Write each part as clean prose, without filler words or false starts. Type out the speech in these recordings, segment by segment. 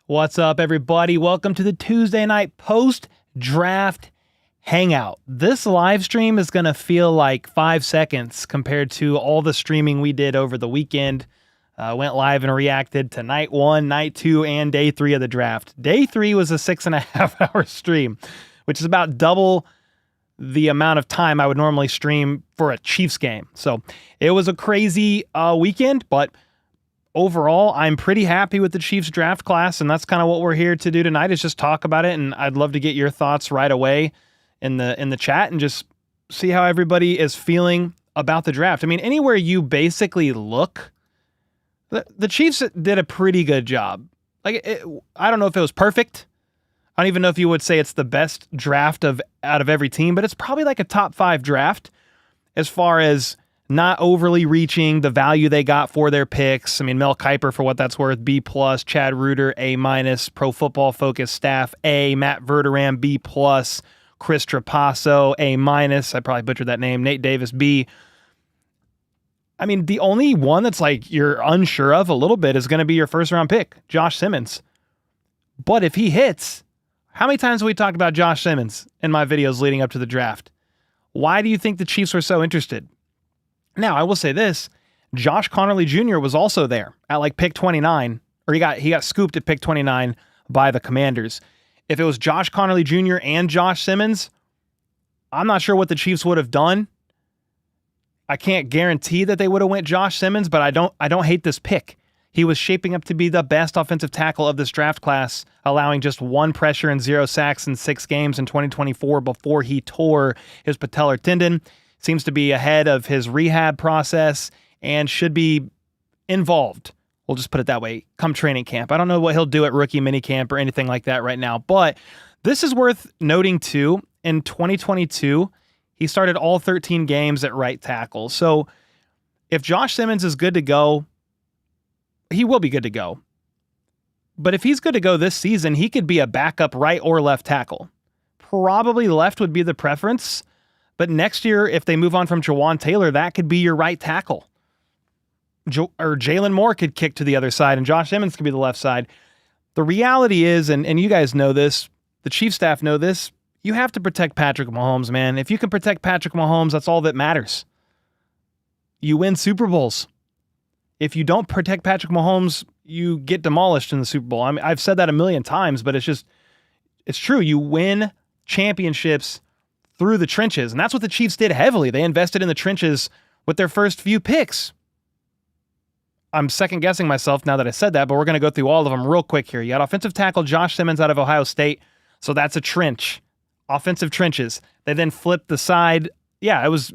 What's up, everybody? Welcome to the Tuesday night post-draft hangout. This live stream is going to feel like 5 seconds compared to all the streaming we did over the weekend. Went live and reacted to night 1, night 2, and day 3 of the draft. Day 3 was a 6.5 hour stream, which is about double the amount of time I would normally stream for a Chiefs game. So it was a crazy weekend, but overall, I'm pretty happy with the Chiefs draft class, and that's kind of what we're here to do tonight, is just talk about it, and I'd love to get your thoughts right away in the chat and just see how everybody is feeling about the draft. I mean, anywhere you basically look, the Chiefs did a pretty good job. I don't know if it was perfect. I don't even know if you would say it's the best draft out of every team, but it's probably like a top 5 draft as far as not overly reaching the value they got for their picks. I mean, Mel Kiper, for what that's worth, B+, Chad Reuter, A-, Pro Football Focus staff, A, Matt Verderam, B+, Chris Trapasso, A-. I probably butchered that name, Nate Davis, B. I mean, the only one that's like you're unsure of a little bit is going to be your first round pick, Josh Simmons. But if he hits, how many times have we talked about Josh Simmons in my videos leading up to the draft? Why do you think the Chiefs were so interested? Now, I will say this, Josh Connerly Jr. was also there at like pick 29, or he got scooped at pick 29 by the Commanders. If it was Josh Connerly Jr. and Josh Simmons, I'm not sure what the Chiefs would have done. I can't guarantee that they would have went Josh Simmons, but I don't hate this pick. He was shaping up to be the best offensive tackle of this draft class, allowing just 1 pressure and 0 sacks in 6 games in 2024 before he tore his patellar tendon. Seems to be ahead of his rehab process and should be involved. We'll just put it that way, come training camp. I don't know what he'll do at rookie minicamp or anything like that right now, but this is worth noting too. In 2022, he started all 13 games at right tackle. So if Josh Simmons is good to go, he will be good to go. But if he's good to go this season, he could be a backup right or left tackle. Probably left would be the preference. But next year, if they move on from Jawan Taylor, that could be your right tackle. Or Jalen Moore could kick to the other side, and Josh Simmons could be the left side. The reality is, and you guys know this, the Chiefs staff know this, you have to protect Patrick Mahomes, man. If you can protect Patrick Mahomes, that's all that matters. You win Super Bowls. If you don't protect Patrick Mahomes, you get demolished in the Super Bowl. I mean, I've said that a million times, but it's true. You win championships through the trenches. And that's what the Chiefs did heavily. They invested in the trenches with their first few picks. I'm second guessing myself now that I said that, but we're going to go through all of them real quick here. You got offensive tackle Josh Simmons out of Ohio State. So that's a trench. Offensive trenches. They then flipped the side. Yeah, it was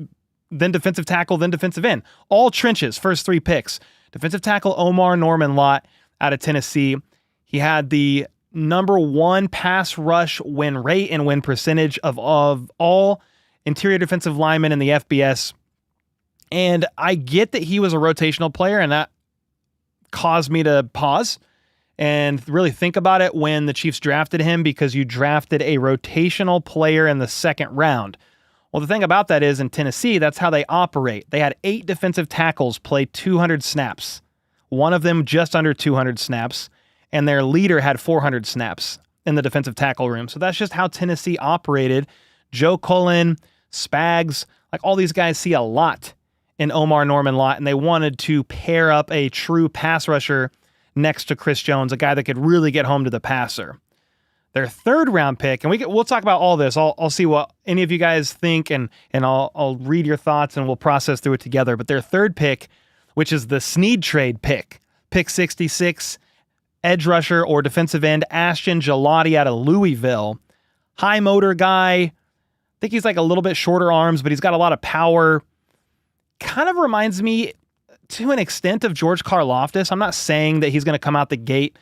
then defensive tackle, then defensive end. All trenches, first 3 picks. Defensive tackle norman-lott out of Tennessee. He had the number 1 pass rush win rate and win percentage of all interior defensive linemen in the FBS. And I get that he was a rotational player, and that caused me to pause and really think about it when the Chiefs drafted him, because you drafted a rotational player in the 2nd round. Well, the thing about that is in Tennessee, that's how they operate. They had 8 defensive tackles play 200 snaps. One of them just under 200 snaps. And their leader had 400 snaps in the defensive tackle room. So that's just how Tennessee operated. Joe Cullen, Spags, like all these guys see a lot in Norman-Lott, and they wanted to pair up a true pass rusher next to Chris Jones, a guy that could really get home to the passer. Their 3rd round pick, and we'll talk about all this. I'll see what any of you guys think, and I'll read your thoughts, and we'll process through it together. But their 3rd pick, which is the Snead trade pick 66, edge rusher or defensive end, Ashton Gelati out of Louisville. High motor guy. I think he's like a little bit shorter arms, but he's got a lot of power. Kind of reminds me to an extent of George Karlaftis. I'm not saying that he's going to come out the gate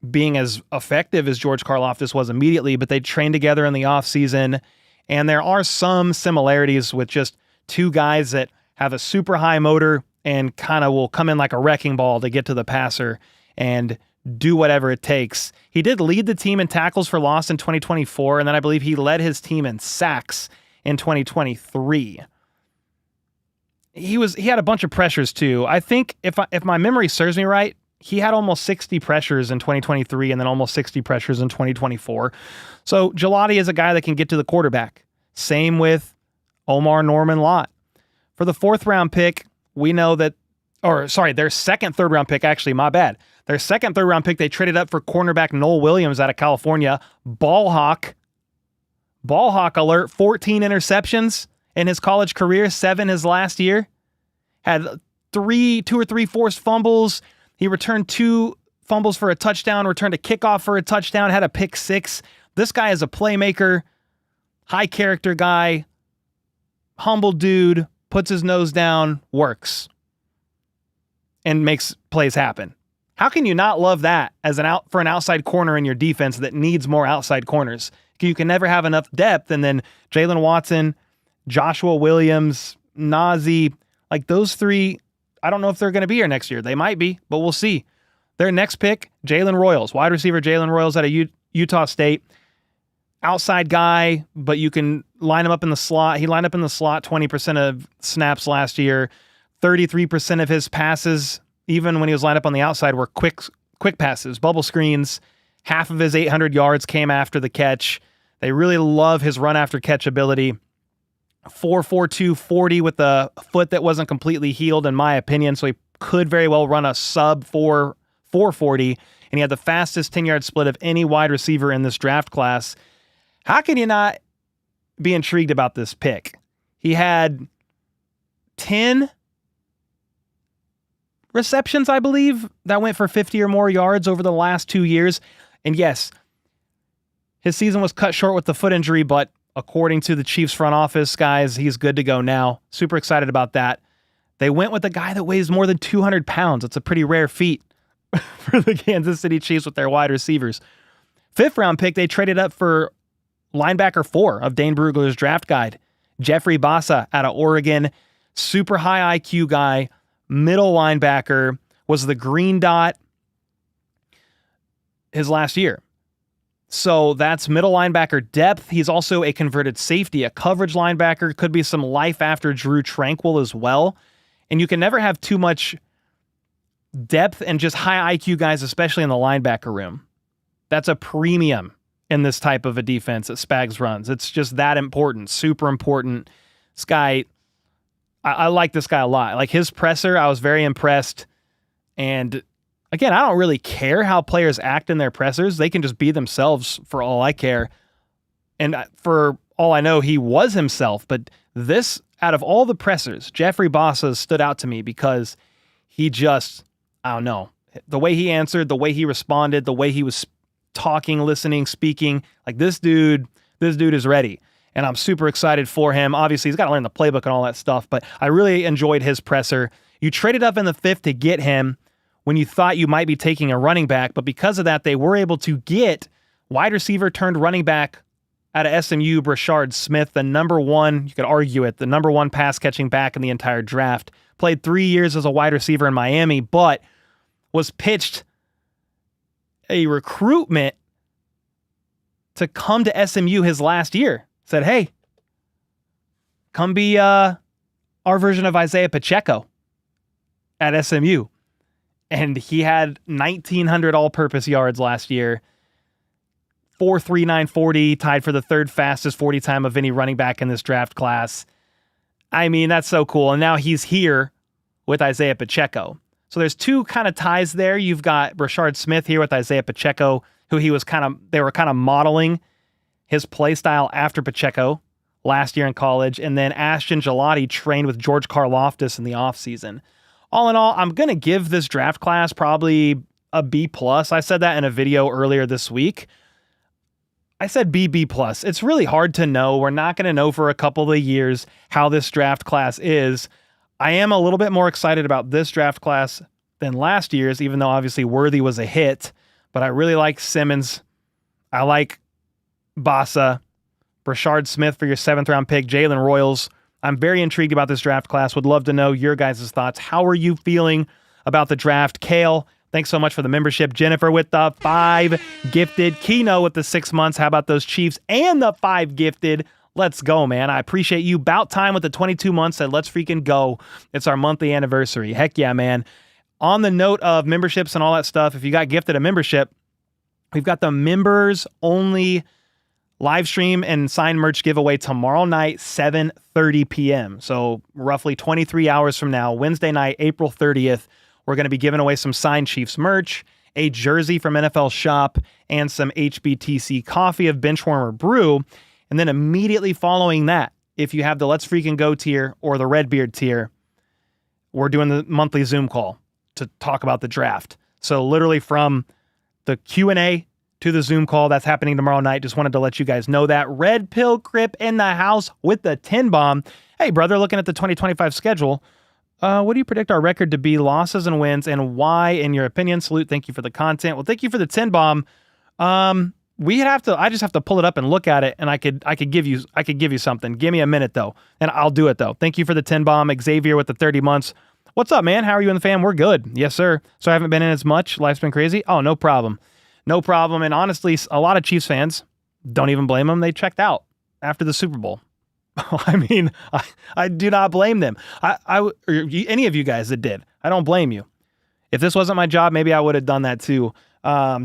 being as effective as George Karlaftis was immediately, but they trained together in the offseason, and there are some similarities with just 2 guys that have a super high motor and kind of will come in like a wrecking ball to get to the passer and do whatever it takes. He did lead the team in tackles for loss in 2024, and then I believe he led his team in sacks in 2023. He had a bunch of pressures too. I think if my memory serves me right, he had almost 60 pressures in 2023 and then almost 60 pressures in 2024. So Gelati is a guy that can get to the quarterback. Same with norman-lott. For the 4th round pick, we know that, their second, 3rd round pick, actually, my bad. Their second, 3rd round pick, they traded up for cornerback Noel Williams out of California. Ball hawk alert, 14 interceptions in his college career, 7 his last year. Had 2 or 3 forced fumbles. He returned 2 fumbles for a touchdown, returned a kickoff for a touchdown, had a pick 6. This guy is a playmaker, high character guy, humble dude, puts his nose down, works, and makes plays happen. How can you not love that as for an outside corner in your defense that needs more outside corners? You can never have enough depth, and then Jalen Watson, Joshua Williams, Nazi, like those 3, I don't know if they're going to be here next year. They might be, but we'll see. Their next pick, Jalen Royals, wide receiver Jalen Royals out of Utah State. Outside guy, but you can line him up in the slot. He lined up in the slot 20% of snaps last year. 33% of his passes, even when he was lined up on the outside, were quick passes, bubble screens. Half of his 800 yards came after the catch. They really love his run after catch ability. 4.42 40 with a foot that wasn't completely healed, in my opinion. So he could very well run a sub 4.40, and he had the fastest 10-yard split of any wide receiver in this draft class. How can you not be intrigued about this pick? He had 10 receptions, I believe, that went for 50 or more yards over the last 2 years. And yes, his season was cut short with the foot injury, but according to the Chiefs front office guys, he's good to go now. Super excited about that. They went with a guy that weighs more than 200 pounds. It's a pretty rare feat for the Kansas City Chiefs with their wide receivers. 5th round pick, they traded up for linebacker 4 of Dane Brugler's draft guide, Jeffrey Bassa out of Oregon. Super high IQ guy, middle linebacker, was the green dot his last year. So that's middle linebacker depth. He's also a converted safety, a coverage linebacker. Could be some life after Drew Tranquil as well. And you can never have too much depth and just high IQ guys, especially in the linebacker room. That's a premium in this type of a defense that Spags runs. It's just that important, super important. This guy, I like this guy a lot. Like his presser, I was very impressed. And again, I don't really care how players act in their pressers. They can just be themselves for all I care. And for all I know, he was himself. But this, out of all the pressers, Jeffrey Bassa stood out to me because he just, I don't know, the way he answered, the way he responded, the way he was talking, listening, speaking, like this dude is ready. And I'm super excited for him. Obviously, he's got to learn the playbook and all that stuff, but I really enjoyed his presser. You traded up in the 5th to get him when you thought you might be taking a running back, but because of that, they were able to get wide receiver turned running back out of SMU, Brashard Smith, the number 1, you could argue it, the number 1 pass catching back in the entire draft. Played 3 years as a wide receiver in Miami, but was pitched a recruitment to come to SMU his last year. Said, hey, come be our version of Isaiah Pacheco at SMU. And he had 1,900 all-purpose yards last year. 4.39 40, tied for the 3rd fastest 40 time of any running back in this draft class. I mean, that's so cool. And now he's here with Isaiah Pacheco. So there's 2 kind of ties there. You've got Brashard Smith here with Isaiah Pacheco, who they were kind of modeling his play style after Pacheco last year in college. And then Ashton Gelati trained with George Karlaftis in the offseason. All in all, I'm going to give this draft class probably a B+. I said that in a video earlier this week. I said B+. It's really hard to know. We're not going to know for a couple of years how this draft class is. I am a little bit more excited about this draft class than last year's, even though obviously Worthy was a hit. But I really like Simmons. I like Bassa, Brashard Smith for your 7th round pick, Jalen Royals. I'm very intrigued about this draft class. Would love to know your guys' thoughts. How are you feeling about the draft? Kale, thanks so much for the membership. Jennifer with the 5 gifted. Keno with the 6 months. How about those Chiefs and the 5 gifted? Let's go, man. I appreciate you. Bout Time with the 22 months said, let's freaking go. It's our monthly anniversary. Heck yeah, man. On the note of memberships and all that stuff, if you got gifted a membership, we've got the members only live stream and signed merch giveaway tomorrow night, 7:30 p.m. So roughly 23 hours from now, Wednesday night, April 30th, we're going to be giving away some signed Chiefs merch, a jersey from NFL Shop, and some HBTC coffee of Benchwarmer Brew. And then immediately following that, if you have the Let's Freaking Go tier or the Redbeard tier, we're doing the monthly Zoom call to talk about the draft. So literally from the Q&A to the Zoom call, that's happening tomorrow night. Just wanted to let you guys know that. Red Pill Crip in the house with the 10 bomb. Hey, brother, looking at the 2025 schedule, what do you predict our record to be, losses and wins, and why, in your opinion? Salute. Thank you for the content. Well, thank you for the 10 bomb. I just have to pull it up and look at it, and I could give you something. Give me a minute though, and I'll do it though. Thank you for the 10 bomb. Xavier with the 30 months. What's up, man? How are you and the fam? We're good. Yes, sir. So I haven't been in as much. Life's been crazy. Oh, no problem. No problem. And honestly, a lot of Chiefs fans, don't even blame them. They checked out after the Super Bowl. I mean, I do not blame them. Or any of you guys that did, I don't blame you. If this wasn't my job, maybe I would have done that too,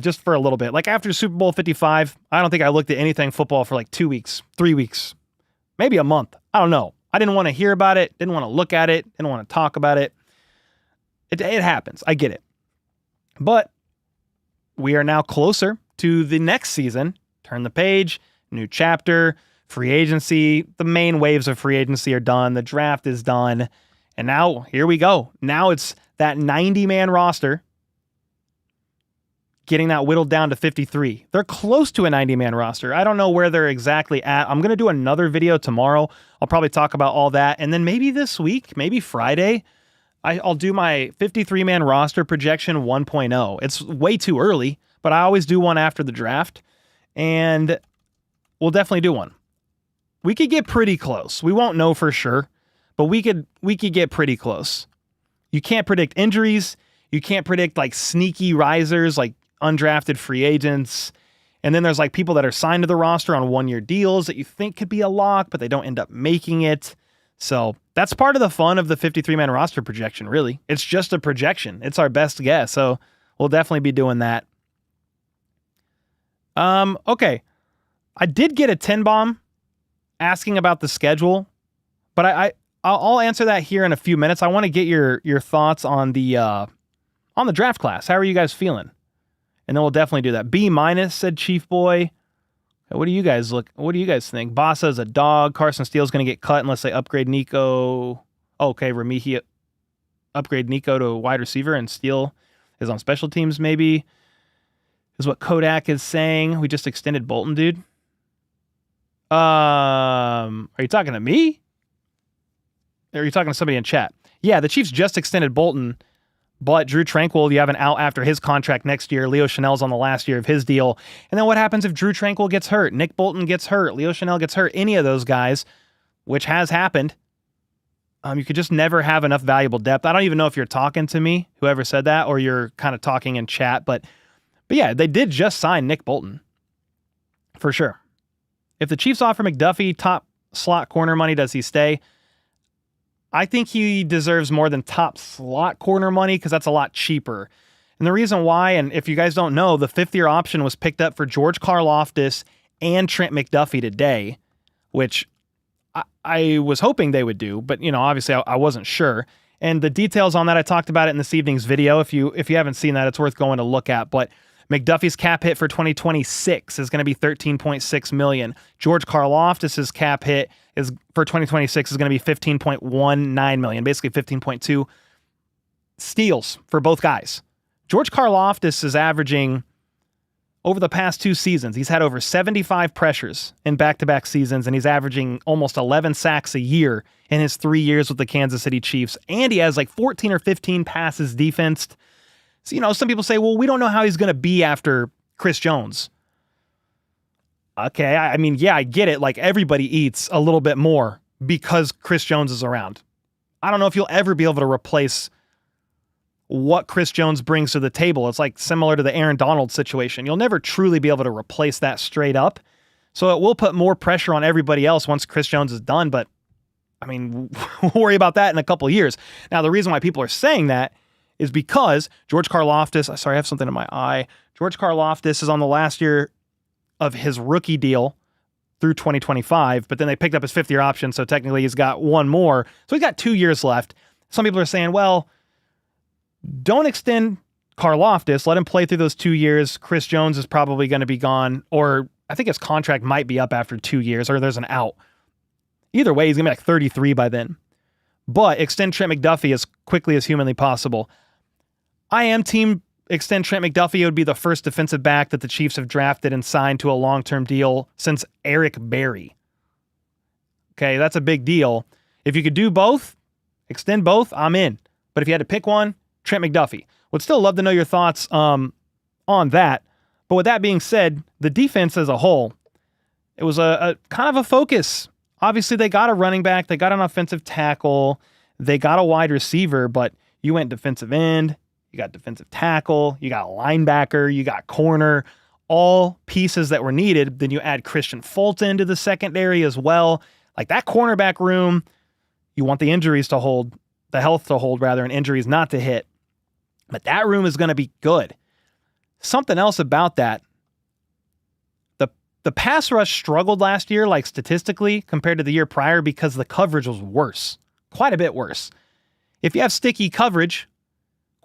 just for a little bit. Like after Super Bowl 55, I don't think I looked at anything football for like 2 weeks, 3 weeks, maybe a month. I don't know. I didn't want to hear about it, didn't want to look at it, didn't want to talk about it. It happens. I get it. But we are now closer to the next season. Turn the page, new chapter, free agency. The main waves of free agency are done. The draft is done. And now, here we go. Now it's that 90-man roster getting that whittled down to 53. They're close to a 90-man roster. I don't know where they're exactly at. I'm going to do another video tomorrow. I'll probably talk about all that. And then maybe this week, maybe Friday, I'll do my 53-man roster projection 1.0. It's way too early, but I always do one after the draft, and we'll definitely do one. We could get pretty close. We won't know for sure, but we could get pretty close. You can't predict injuries. You can't predict like sneaky risers, like undrafted free agents. And then there's like people that are signed to the roster on one-year deals that you think could be a lock, but they don't end up making it. So that's part of the fun of the 53-man roster projection, really. It's just a projection. It's our best guess. So we'll definitely be doing that. Okay. I did get a 10 bomb asking about the schedule, but I'll answer that here in a few minutes. I want to get your thoughts on the draft class. How are you guys feeling? And then we'll definitely do that. B-, said Chief Boy. What do you guys think? Basa's a dog. Carson Steele's going to get cut unless they upgrade Nico. Okay, Remigio upgrade Nico to a wide receiver and Steele is on special teams maybe, is what Kodak is saying. We just extended Bolton, dude. Are you talking to me? Or are you talking to somebody in chat? Yeah, the Chiefs just extended Bolton, but Drew Tranquill, you have an out after his contract next year. Leo Chanel's on the last year of his deal. And then what happens if Drew Tranquill gets hurt? Nick Bolton gets hurt. Leo Chanel gets hurt. Any of those guys, which has happened. You could just never have enough valuable depth. I don't even know if you're talking to me, whoever said that, or you're kind of talking in chat. But yeah, they did just sign Nick Bolton. For sure. If the Chiefs offer McDuffie top slot corner money, does he stay? I think he deserves more than top slot corner money because that's a lot cheaper. And the reason why, and if you guys don't know, the fifth-year option was picked up for George Karlaftis and Trent McDuffie today, which I was hoping they would do, but obviously I wasn't sure. And the details on that, I talked about it in this evening's video. If you haven't seen that, it's worth going to look at. But McDuffie's cap hit for 2026 is going to be $13.6 million. George Karlaftis' cap hit is for 2026 is going to be $15.19 million, basically 15.2 steals for both guys. George Karlaftis is averaging, over the past 2 seasons, he's had over 75 pressures in back-to-back seasons, and he's averaging almost 11 sacks a year in his 3 years with the Kansas City Chiefs. And he has like 14 or 15 passes defensed. So, some people say, well, we don't know how he's going to be after Chris Jones. Okay, I mean, yeah, I get it. Like, everybody eats a little bit more because Chris Jones is around. I don't know if you'll ever be able to replace what Chris Jones brings to the table. It's like similar to the Aaron Donald situation. You'll never truly be able to replace that straight up. So it will put more pressure on everybody else once Chris Jones is done. But, I mean, we'll worry about that in a couple of years. Now, the reason why people are saying that is because George Karlaftis, sorry, I have something in my eye. George Karlaftis is on the last year of his rookie deal through 2025, but then they picked up his fifth-year option, so technically he's got one more. So he's got 2 years left. Some people are saying, well, don't extend Karlaftis. Let him play through those 2 years. Chris Jones is probably going to be gone, or I think his contract might be up after 2 years, or there's an out. Either way, he's going to be like 33 by then. But extend Trent McDuffie as quickly as humanly possible. I am team extend Trent McDuffie. It would be the first defensive back that the Chiefs have drafted and signed to a long-term deal since Eric Berry. Okay, that's a big deal. If you could do both, extend both, I'm in. But if you had to pick one, Trent McDuffie. Would still love to know your thoughts on that. But with that being said, the defense as a whole, it was a kind of a focus. Obviously, they got a running back, they got an offensive tackle, they got a wide receiver, but you went defensive end, you got defensive tackle, you got linebacker, you got corner, all pieces that were needed. Then you add Christian Fulton to the secondary as well. Like that cornerback room, you want the injuries to hold, the health to hold rather, and injuries not to hit. But that room is going to be good. Something else about that, the pass rush struggled last year, like statistically, compared to the year prior because the coverage was worse, quite a bit worse. If you have sticky coverage,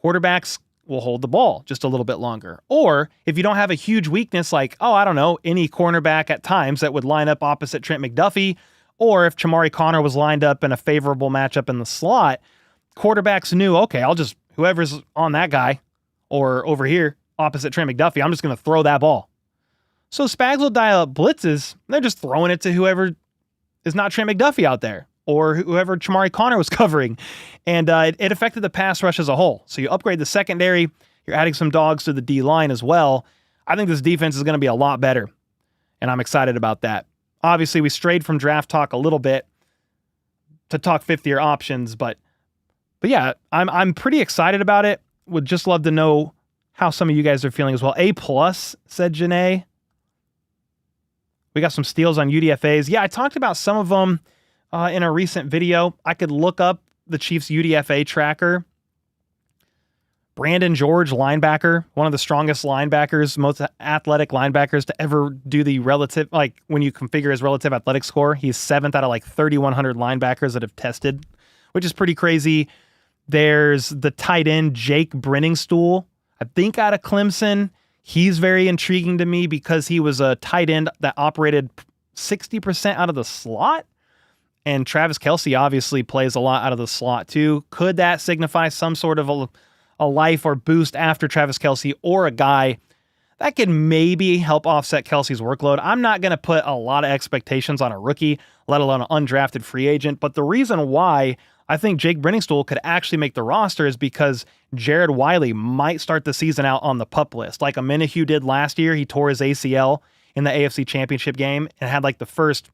quarterbacks will hold the ball just a little bit longer. Or if you don't have a huge weakness like, I don't know, any cornerback at times that would line up opposite Trent McDuffie, or if Chamari Connor was lined up in a favorable matchup in the slot, quarterbacks knew, okay, I'll just, whoever's on that guy or over here opposite Trent McDuffie, I'm just going to throw that ball. So Spags will dial up blitzes. They're just throwing it to whoever is not Trent McDuffie out there or whoever Chamari Connor was covering. And it affected the pass rush as a whole. So you upgrade the secondary. You're adding some dogs to the D-line as well. I think this defense is going to be a lot better, and I'm excited about that. Obviously, we strayed from draft talk a little bit to talk fifth-year options, but yeah, I'm pretty excited about it. Would just love to know how some of you guys are feeling as well. A+, said Janae. We got some steals on UDFAs. Yeah, I talked about some of them in a recent video. I could look up the Chiefs UDFA tracker. Brandon George, linebacker, one of the strongest linebackers, most athletic linebackers to ever do the relative, like when you configure his relative athletic score, he's 7th out of like 3,100 linebackers that have tested, which is pretty crazy. There's the tight end, Jake Brenningstool, I think out of Clemson. He's very intriguing to me because he was a tight end that operated 60% out of the slot. And Travis Kelce obviously plays a lot out of the slot too. Could that signify some sort of a life or boost after Travis Kelce, or a guy that could maybe help offset Kelce's workload? I'm not going to put a lot of expectations on a rookie, let alone an undrafted free agent. But the reason why I think Jake Brenningstool could actually make the roster is because Jared Wiley might start the season out on the PUP list. Like Amenahue did last year, he tore his ACL in the AFC Championship game and had like the first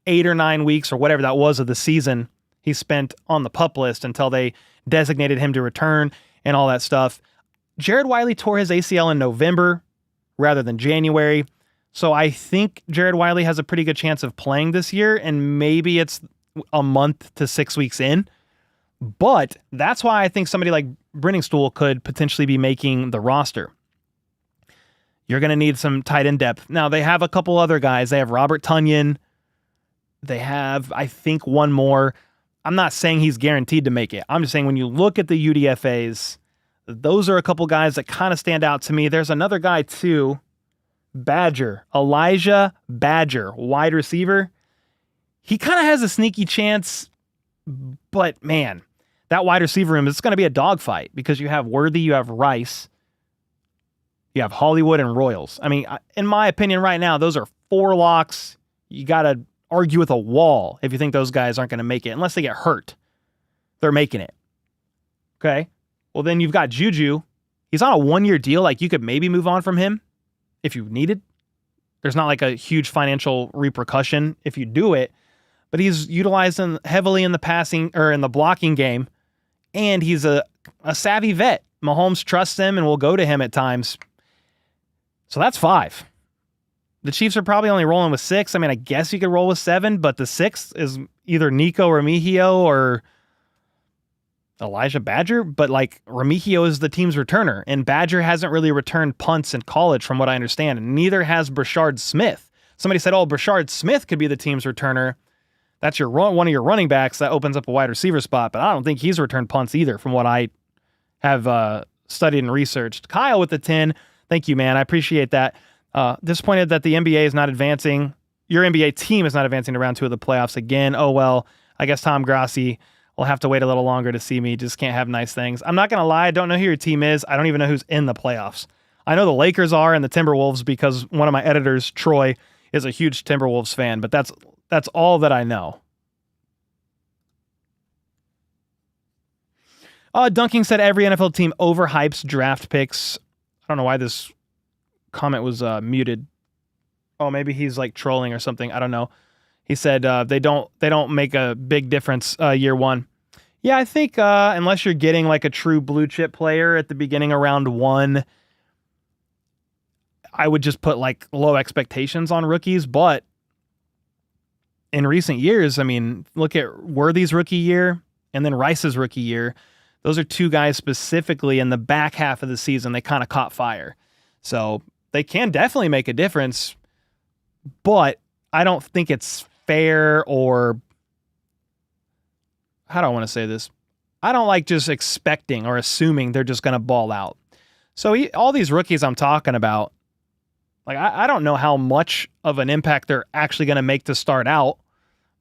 8 or 9 weeks or whatever that was of the season he spent on the PUP list until they designated him to return and all that stuff. Jared Wiley tore his ACL in November rather than January. So I think Jared Wiley has a pretty good chance of playing this year, and maybe it's a month to 6 weeks in. But that's why I think somebody like Brenningstool could potentially be making the roster. You're going to need some tight end depth. Now, they have a couple other guys. They have Robert Tonyan. They have, I think, one more. I'm not saying he's guaranteed to make it. I'm just saying when you look at the UDFAs, those are a couple guys that kind of stand out to me. There's another guy too, Elijah Badger, wide receiver. He kind of has a sneaky chance, but man, that wide receiver room is going to be a dogfight because you have Worthy, you have Rice, you have Hollywood and Royals. I mean, in my opinion right now, those are 4 locks. You got to argue with a wall if you think those guys aren't going to make it unless they get hurt. They're making it. Okay. Well, then you've got Juju. He's on a 1-year deal. Like you could maybe move on from him if you needed. There's not like a huge financial repercussion if you do it, but he's utilized heavily in the passing or in the blocking game. And he's a savvy vet. Mahomes trusts him and will go to him at times. So that's 5. The Chiefs are probably only rolling with 6. I mean, I guess you could roll with 7, but the 6th is either Nico or Mihio or Elijah Badger, but like Remigio is the team's returner, and Badger hasn't really returned punts in college from what I understand, and neither has Brashard Smith. Somebody said, oh, Brashard Smith could be the team's returner. That's one of your running backs. That opens up a wide receiver spot, but I don't think he's returned punts either from what I have studied and researched. Kyle with the 10. Thank you, man. I appreciate that. Disappointed that the NBA is not advancing. Your NBA team is not advancing to round 2 of the playoffs again. Oh, well, I guess Tom Grassi will have to wait a little longer to see me. Just can't have nice things. I'm not going to lie. I don't know who your team is. I don't even know who's in the playoffs. I know the Lakers are and the Timberwolves because one of my editors, Troy, is a huge Timberwolves fan, but that's all that I know. Dunking said every NFL team overhypes draft picks. I don't know why this comment was muted. Oh, maybe he's like trolling or something. I don't know. He said they don't make a big difference year one. Yeah, I think unless you're getting like a true blue chip player at the beginning of round 1, I would just put like low expectations on rookies. But in recent years, I mean, look at Worthy's rookie year and then Rice's rookie year. Those are two guys specifically in the back half of the season. They kind of caught fire. So they can definitely make a difference, but I don't think it's fair, or how do I want to say this? I don't like just expecting or assuming they're just going to ball out. So all these rookies I'm talking about, like I don't know how much of an impact they're actually going to make to start out,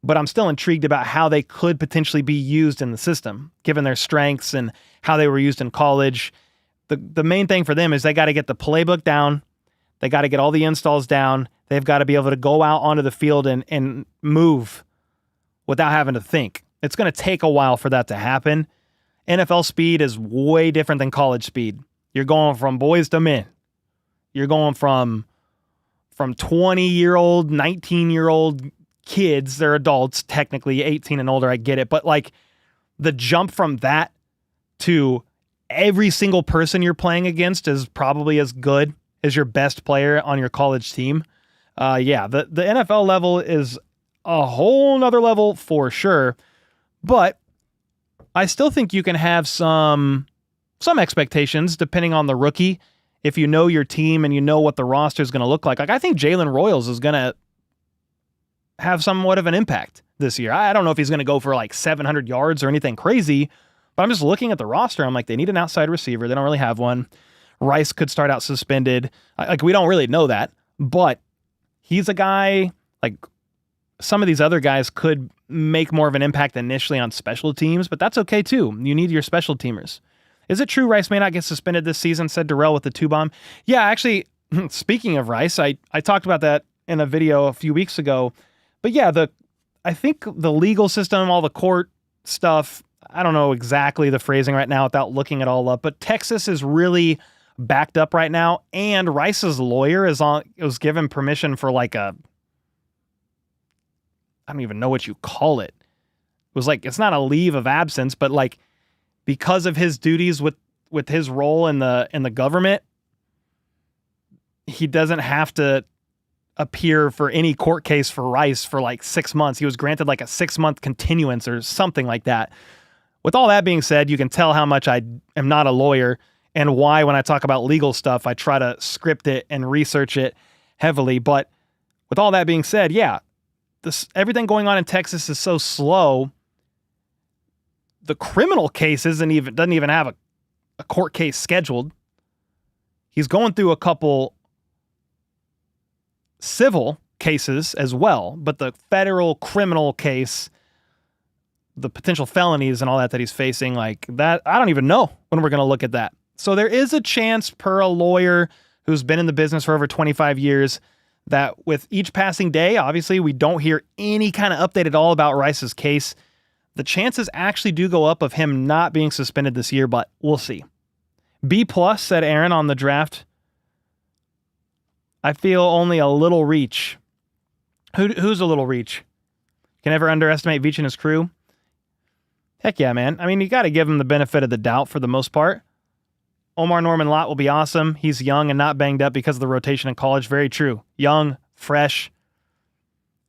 but I'm still intrigued about how they could potentially be used in the system, given their strengths and how they were used in college. The main thing for them is they got to get the playbook down. They got to get all the installs down. They've got to be able to go out onto the field and move without having to think. It's going to take a while for that to happen. NFL speed is way different than college speed. You're going from boys to men. You're going from 20-year-old, 19-year-old kids. They're adults, technically 18 and older. I get it. But like the jump from that to every single person you're playing against is probably as good as your best player on your college team. Yeah, the NFL level is a whole nother level for sure, but I still think you can have some expectations depending on the rookie. If you know your team and you know what the roster is going to look like I think Jalen Royals is going to have somewhat of an impact this year. I don't know if he's going to go for like 700 yards or anything crazy, but I'm just looking at the roster. I'm like, they need an outside receiver. They don't really have one. Rice could start out suspended. Like, we don't really know that, but he's a guy, like some of these other guys could make more of an impact initially on special teams, but that's okay too. You need your special teamers. Is it true Rice may not get suspended this season, said Darrell with the 2-bomb? Yeah, actually, speaking of Rice, I talked about that in a video a few weeks ago. But yeah, I think the legal system, all the court stuff, I don't know exactly the phrasing right now without looking it all up, but Texas is really backed up right now, and Rice's lawyer was given permission for like I don't even know what you call it. It was like, it's not a leave of absence, but like because of his duties with his role in the government, he doesn't have to appear for any court case for Rice for like 6 months. He was granted like a 6-month continuance or something like that. With all that being said, you can tell how much I am not a lawyer and why when I talk about legal stuff, I try to script it and research it heavily. But with all that being said, yeah, everything going on in Texas is so slow. The criminal case doesn't even have a court case scheduled. He's going through a couple civil cases as well, but the federal criminal case, the potential felonies and all that he's facing, like that, I don't even know when we're going to look at that. So there is a chance, per a lawyer who's been in the business for over 25 years, that with each passing day, obviously we don't hear any kind of update at all about Rice's case. The chances actually do go up of him not being suspended this year, but we'll see. B+, said Aaron on the draft. I feel only a little reach. Who's a little reach? Can never underestimate Veach and his crew. Heck yeah, man. I mean, you got to give him the benefit of the doubt for the most part. Omar Norman-Lott will be awesome. He's young and not banged up because of the rotation in college. Very true. Young, fresh,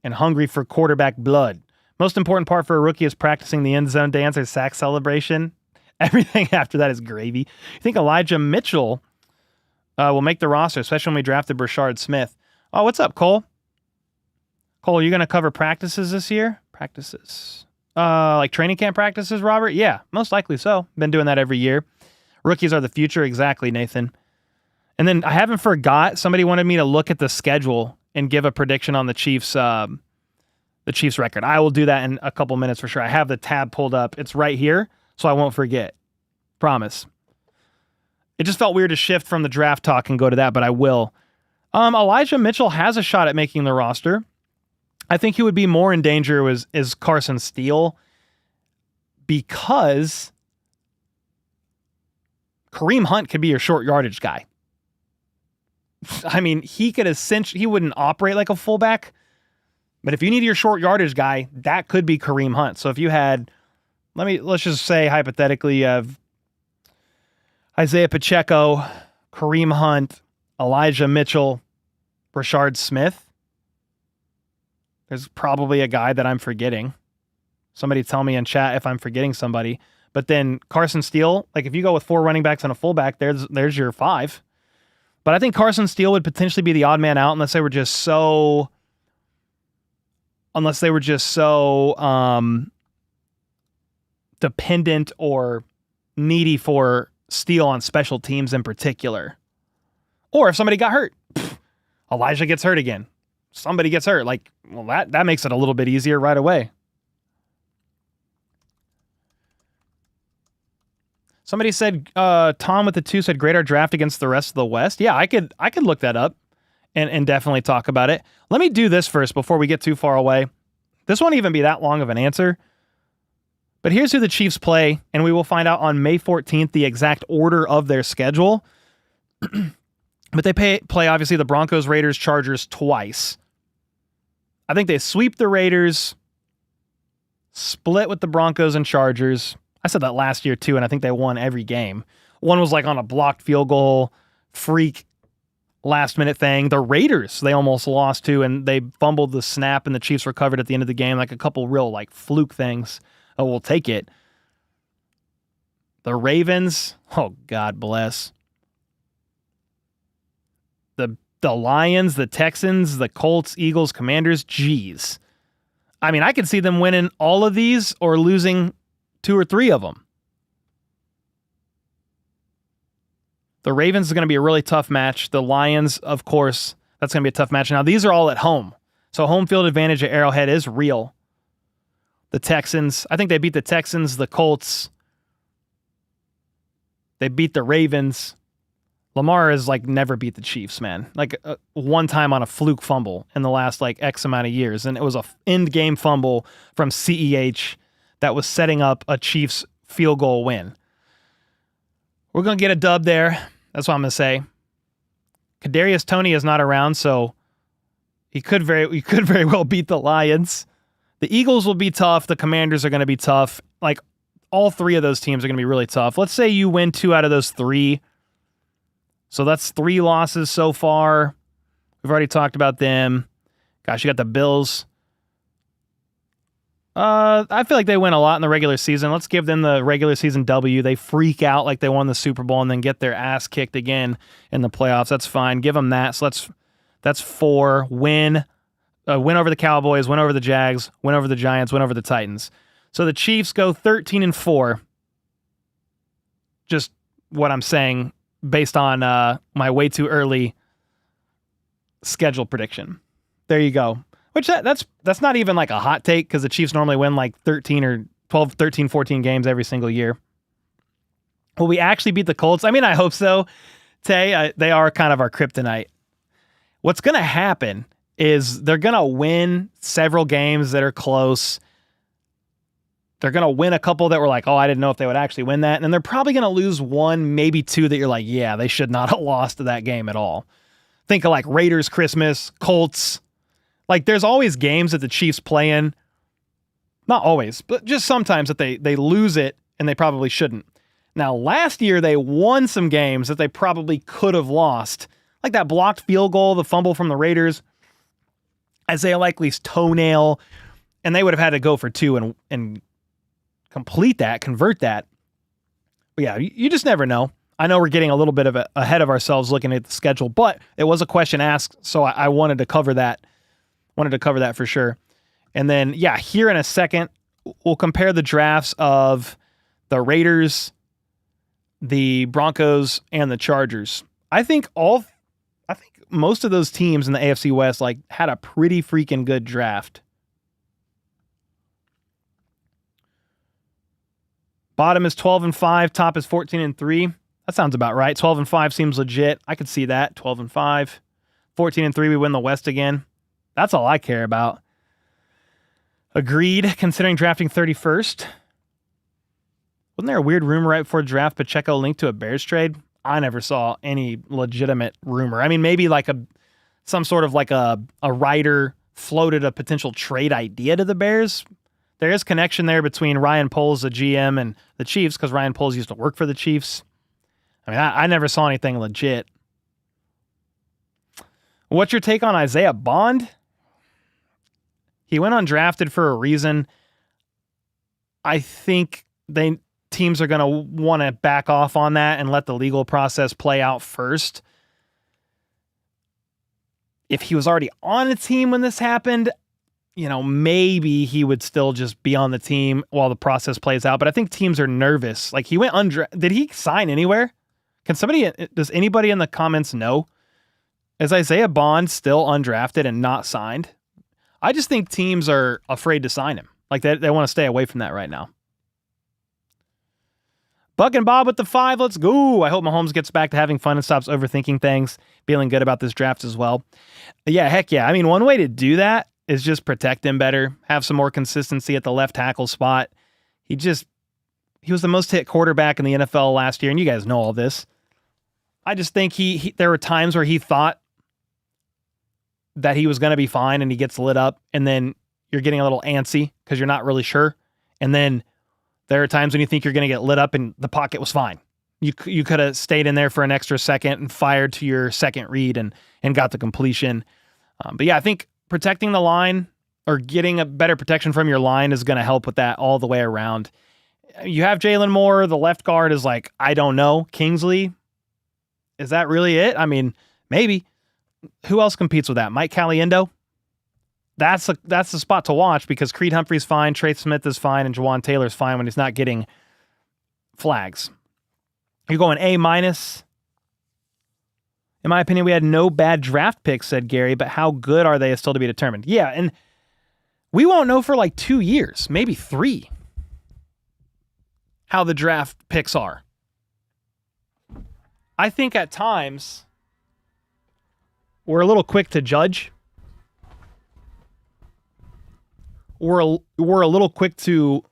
and hungry for quarterback blood. Most important part for a rookie is practicing the end zone dance or sack celebration. Everything after that is gravy. You think Elijah Mitchell will make the roster, especially when we drafted Brashard Smith? Oh, what's up, Cole? Cole, are you going to cover practices this year? Practices. Like training camp practices, Robert? Yeah, most likely so. Been doing that every year. Rookies are the future. Exactly, Nathan. And then I haven't forgot, somebody wanted me to look at the schedule and give a prediction on the Chiefs record. I will do that in a couple minutes for sure. I have the tab pulled up. It's right here, so I won't forget. Promise. It just felt weird to shift from the draft talk and go to that, but I will. Elijah Mitchell has a shot at making the roster. I think he would be more in danger is Carson Steele, because Kareem Hunt could be your short yardage guy. I mean, he wouldn't operate like a fullback, but if you need your short yardage guy, that could be Kareem Hunt. So if you had, let's just say hypothetically, you have Isaiah Pacheco, Kareem Hunt, Elijah Mitchell, Brashard Smith. There's probably a guy that I'm forgetting. Somebody tell me in chat if I'm forgetting somebody. But then Carson Steele, like if you go with 4 running backs and a fullback, there's your 5. But I think Carson Steele would potentially be the odd man out unless they were just so dependent or needy for Steele on special teams in particular. Or if somebody got hurt. Elijah gets hurt again. Somebody gets hurt. That makes it a little bit easier right away. Somebody said, Tom with the 2 said, grade our draft against the rest of the West. Yeah, I could look that up and definitely talk about it. Let me do this first before we get too far away. This won't even be that long of an answer. But here's who the Chiefs play, and we will find out on May 14th the exact order of their schedule. But they play, obviously, the Broncos, Raiders, Chargers twice. I think they sweep the Raiders, split with the Broncos and Chargers. I said that last year too, and I think they won every game. One was like on a blocked field goal, freak last minute thing. The Raiders, they almost lost to, and they fumbled the snap, and the Chiefs recovered at the end of the game, like a couple real fluke things. Oh, we'll take it. The Ravens, oh, God bless. The Lions, the Texans, the Colts, Eagles, Commanders, geez. I mean, I could see them winning all of these or losing 2 or 3 of them. The Ravens is going to be a really tough match. The Lions, of course, that's going to be a tough match. Now, these are all at home. So home field advantage at Arrowhead is real. The Texans, I think they beat the Texans, the Colts. They beat the Ravens. Lamar has never beat the Chiefs, man. One time on a fluke fumble in the last X amount of years. And it was a end game fumble from CEH that was setting up a Chiefs field goal win. We're going to get a dub there. That's what I'm going to say. Kadarius Toney is not around, so he could very well beat the Lions. The Eagles will be tough. The Commanders are going to be tough. All 3 of those teams are going to be really tough. Let's say you win 2 out of those 3. So that's 3 losses so far. We've already talked about them. Gosh, you got the Bills. I feel like they win a lot in the regular season. Let's give them the regular season W. They freak out like they won the Super Bowl and then get their ass kicked again in the playoffs. That's fine. Give them that. So that's 4. Win over the Cowboys, win over the Jags, win over the Giants, win over the Titans. So the Chiefs go 13-4. Just what I'm saying based on my way too early schedule prediction. There you go. Which that's not even a hot take, because the Chiefs normally win 13 or 12, 13, 14 games every single year. Will we actually beat the Colts? I mean, I hope so. Tay, they are kind of our kryptonite. What's going to happen is they're going to win several games that are close. They're going to win a couple that were I didn't know if they would actually win that. And then they're probably going to lose 1, maybe 2 that you're yeah, they should not have lost to that game at all. Think of Raiders Christmas, Colts. There's always games that the Chiefs play in. Not always, but just sometimes that they lose it and they probably shouldn't. Now, last year they won some games that they probably could have lost. Like that blocked field goal, the fumble from the Raiders. Isaiah Likely's toenail. And they would have had to go for 2 and complete that, convert that. yeah, you just never know. I know we're getting a little bit ahead of ourselves looking at the schedule, but it was a question asked, so I wanted to cover that. Wanted to cover that for sure. And then, yeah, here in a second, we'll compare the drafts of the Raiders, the Broncos, and the Chargers. I think most of those teams in the AFC West like had a pretty freaking good draft. Bottom is 12-5, top is 14-3. That sounds about right. 12-5 seems legit. I could see that. 12-5. 14-3, we win the West again. That's all I care about. Agreed, considering drafting 31st. Wasn't there a weird rumor right before draft Pacheco linked to a Bears trade? I never saw any legitimate rumor. I mean, maybe like some sort of like a writer floated a potential trade idea to the Bears. There is connection there between Ryan Poles, the GM, and the Chiefs, because Ryan Poles used to work for the Chiefs. I mean, I never saw anything legit. What's your take on Isaiah Bond? He went undrafted for a reason. I think teams are going to want to back off on that and let the legal process play out first. If he was already on a team when this happened, maybe he would still just be on the team while the process plays out. But I think teams are nervous. Like he went did he sign anywhere? Does anybody in the comments know? Is Isaiah Bond still undrafted and not signed? I just think teams are afraid to sign him. Like they want to stay away from that right now. Buck and Bob with the 5. Let's go. I hope Mahomes gets back to having fun and stops overthinking things. Feeling good about this draft as well. Yeah, heck yeah. I mean, one way to do that is just protect him better. Have some more consistency at the left tackle spot. He was the most hit quarterback in the NFL last year, and you guys know all this. I just think there were times where he thought that he was going to be fine and he gets lit up, and then you're getting a little antsy because you're not really sure. And then there are times when you think you're going to get lit up and the pocket was fine. You could have stayed in there for an extra second and fired to your second read and got the completion. But yeah, I think protecting the line or getting a better protection from your line is going to help with that all the way around. You have Jalen Moore. The left guard is like, I don't know. Kingsley, is that really it? I mean, maybe. Who else competes with that? Mike Caliendo? That's the spot to watch because Creed Humphrey's fine, Trey Smith is fine, and Jawan Taylor's fine when he's not getting flags. You're going A-. In my opinion, we had no bad draft picks, said Gary, but how good are they is still to be determined. Yeah, and we won't know for like 2 years, maybe 3, how the draft picks are. I think at times we're a little quick to judge. We're a little quick to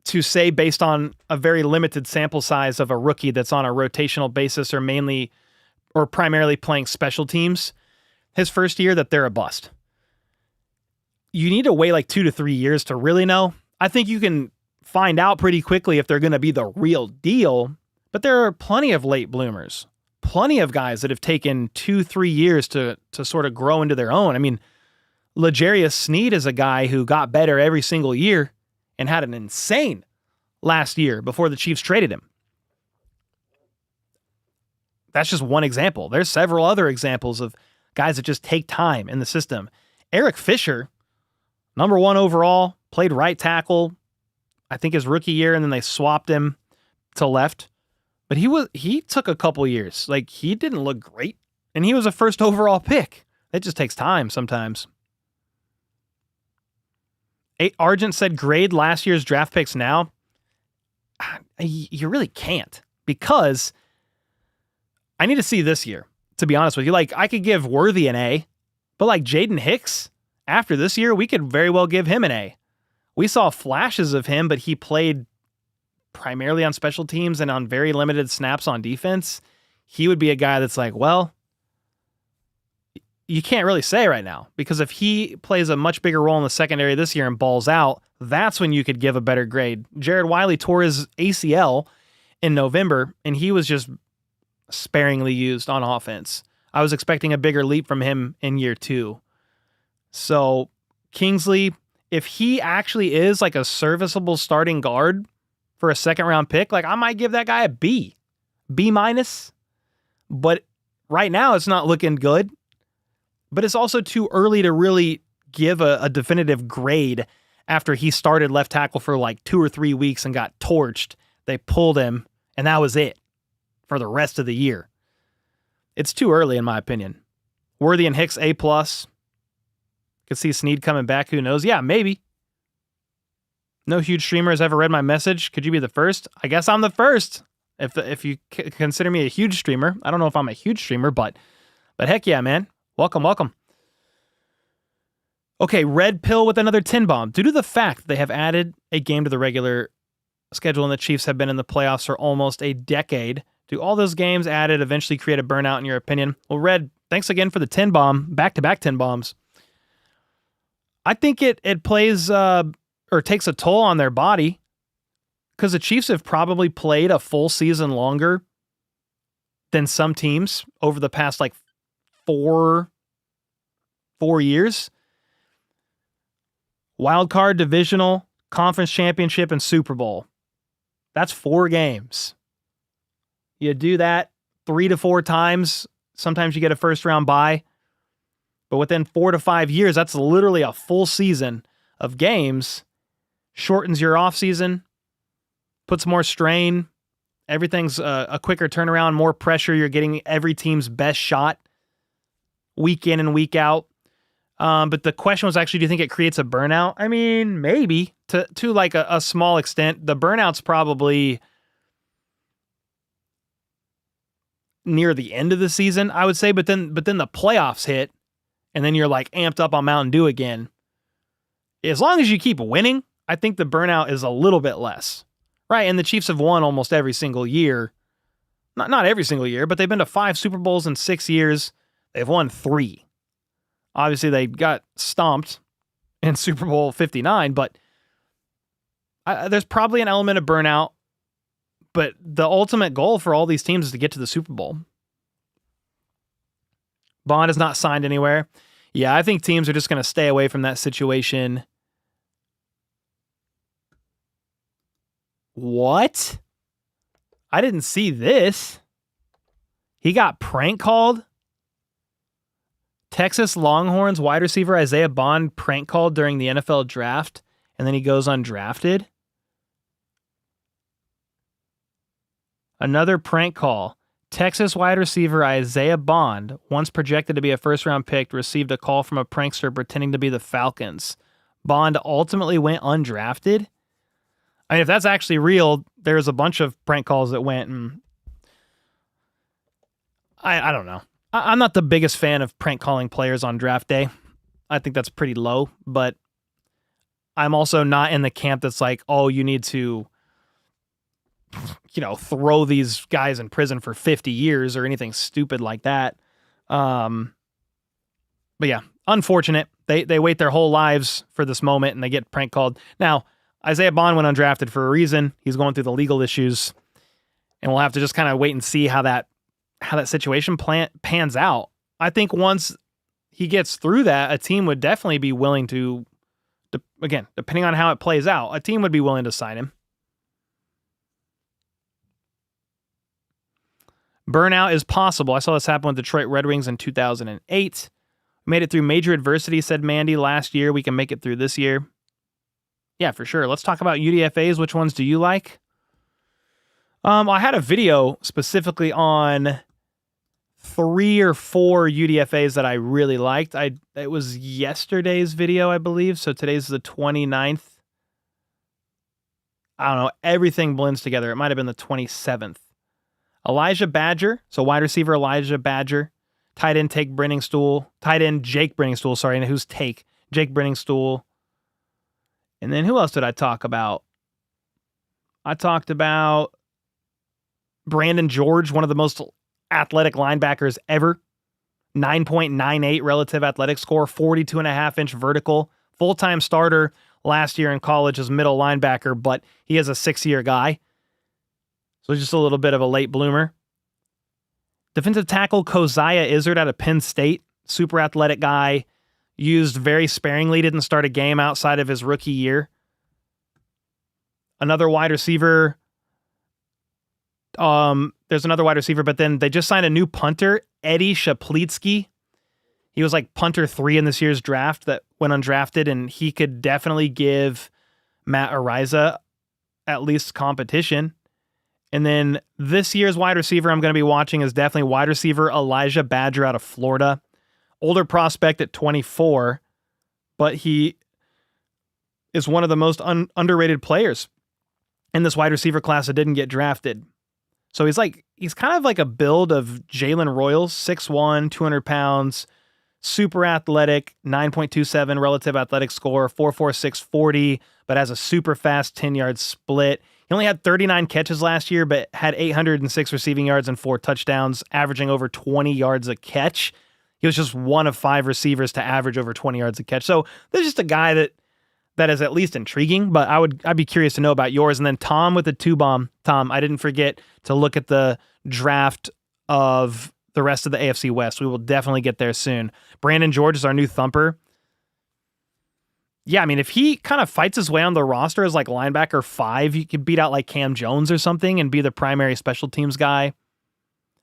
say based on a very limited sample size of a rookie that's on a rotational basis or primarily playing special teams his first year that they're a bust. You need to wait like 2 to 3 years to really know. I think you can find out pretty quickly if they're going to be the real deal, but there are plenty of late bloomers. Plenty of guys that have taken 2-3 years to sort of grow into their own. I mean, L'Jarius Sneed is a guy who got better every single year and had an insane last year before the Chiefs traded him. That's just one example. There's several other examples of guys that just take time in the system. Eric Fisher, number 1 overall, played right tackle, I think his rookie year, and then they swapped him to left. But he took a couple years. Like, he didn't look great. And he was a first overall pick. It just takes time sometimes. Argent said grade last year's draft picks now. You really can't. Because I need to see this year, to be honest with you. Like, I could give Worthy an A. But like Jaden Hicks, after this year, we could very well give him an A. We saw flashes of him, but he played primarily on special teams and on very limited snaps on defense. He would be a guy that's like, well, you can't really say right now, because if he plays a much bigger role in the secondary this year and balls out, that's when you could give a better grade. Jared Wiley tore his ACL in November, and he was just sparingly used on offense. I was expecting a bigger leap from him in year 2. So Kingsley, if he actually is like a serviceable starting guard for a second round pick, like I might give that guy a B minus. But right now it's not looking good. But it's also too early to really give a definitive grade after he started left tackle for like 2 or 3 weeks and got torched. They pulled him, and that was it for the rest of the year. It's too early, in my opinion. Worthy and Hicks, A+. Could see Snead coming back. Who knows? Yeah, maybe. No huge streamer has ever read my message. Could you be the first? I guess I'm the first. If you consider me a huge streamer. I don't know if I'm a huge streamer, but heck yeah, man. Welcome. Okay, Red Pill with another tin bomb. Due to the fact that they have added a game to the regular schedule and the Chiefs have been in the playoffs for almost a decade, do all those games added eventually create a burnout in your opinion? Well, Red, thanks again for the tin bomb. Back-to-back tin bombs. I think it plays or takes a toll on their body because the Chiefs have probably played a full season longer than some teams over the past like four years. Wild card, divisional, conference championship, and Super Bowl. That's 4 games. You do that 3 to 4 times. Sometimes you get a first round bye. But within 4 to 5 years, that's literally a full season of games. Shortens your off season, puts more strain. Everything's a quicker turnaround, more pressure. You're getting every team's best shot week in and week out. But the question was actually, do you think it creates a burnout? I mean, maybe to like a small extent. The burnout's probably near the end of the season, I would say. But then the playoffs hit, and then you're like amped up on Mountain Dew again. As long as you keep winning, I think the burnout is a little bit less, right? And the Chiefs have won almost every single year. Not every single year, but they've been to 5 Super Bowls in 6 years. They've won 3. Obviously, they got stomped in Super Bowl 59, but there's probably an element of burnout. But the ultimate goal for all these teams is to get to the Super Bowl. Bond is not signed anywhere. Yeah, I think teams are just going to stay away from that situation. What? I didn't see this. He got prank called? Texas Longhorns wide receiver Isaiah Bond prank called during the NFL draft, and then he goes undrafted. Another prank call. Texas wide receiver Isaiah Bond, once projected to be a first-round pick, received a call from a prankster pretending to be the Falcons. Bond ultimately went undrafted. I mean, if that's actually real, there's a bunch of prank calls that went, and I don't know. I'm not the biggest fan of prank calling players on draft day. I think that's pretty low, but I'm also not in the camp that's like, oh, you need to, throw these guys in prison for 50 years or anything stupid like that. But yeah, unfortunate. They wait their whole lives for this moment and they get prank called. Now, Isaiah Bond went undrafted for a reason. He's going through the legal issues, and we'll have to just kind of wait and see how that situation pans out. I think once he gets through that, a team would definitely be willing to, again, depending on how it plays out, a team would be willing to sign him. Burnout is possible. I saw this happen with Detroit Red Wings in 2008. Made it through major adversity, said Mandy, last year. We can make it through this year. Yeah, for sure. Let's talk about UDFAs. Which ones do you like? I had a video specifically on 3 or 4 UDFAs that I really liked. It was yesterday's video, I believe. So today's the 29th. I don't know. Everything blends together. It might have been the 27th. Elijah Badger. So wide receiver Elijah Badger. Tight end Jake Brenningstool. Sorry, who's Jake Brenningstool. And then who else did I talk about? I talked about Brandon George, one of the most athletic linebackers ever. 9.98 relative athletic score, 42.5-inch vertical. Full-time starter last year in college as middle linebacker, but he is a 6-year guy. So just a little bit of a late bloomer. Defensive tackle Keziah Izzard out of Penn State. Super athletic guy. used very sparingly, didn't start a game outside of his rookie year. Another wide receiver. There's another wide receiver, but then they just signed a new punter, Eddie Shaplitsky. He was like punter 3 in this year's draft that went undrafted, and he could definitely give Matt Ariza at least competition. And then this year's wide receiver I'm going to be watching is definitely wide receiver Elijah Badger out of Florida. Older prospect at 24, but he is one of the most underrated players in this wide receiver class that didn't get drafted. So he's kind of like a build of Jalen Royals, 6'1", 200 pounds, super athletic, 9.27 relative athletic score, 4.46 40, but has a super fast 10-yard split. He only had 39 catches last year, but had 806 receiving yards and 4 touchdowns, averaging over 20 yards a catch. He was just one of 5 receivers to average over 20 yards a catch. So there's just a guy that is at least intriguing, but I'd be curious to know about yours. And then Tom with the 2-bomb. Tom, I didn't forget to look at the draft of the rest of the AFC West. We will definitely get there soon. Brandon George is our new thumper. Yeah, I mean, if he kind of fights his way on the roster as like linebacker 5, he could beat out like Cam Jones or something and be the primary special teams guy.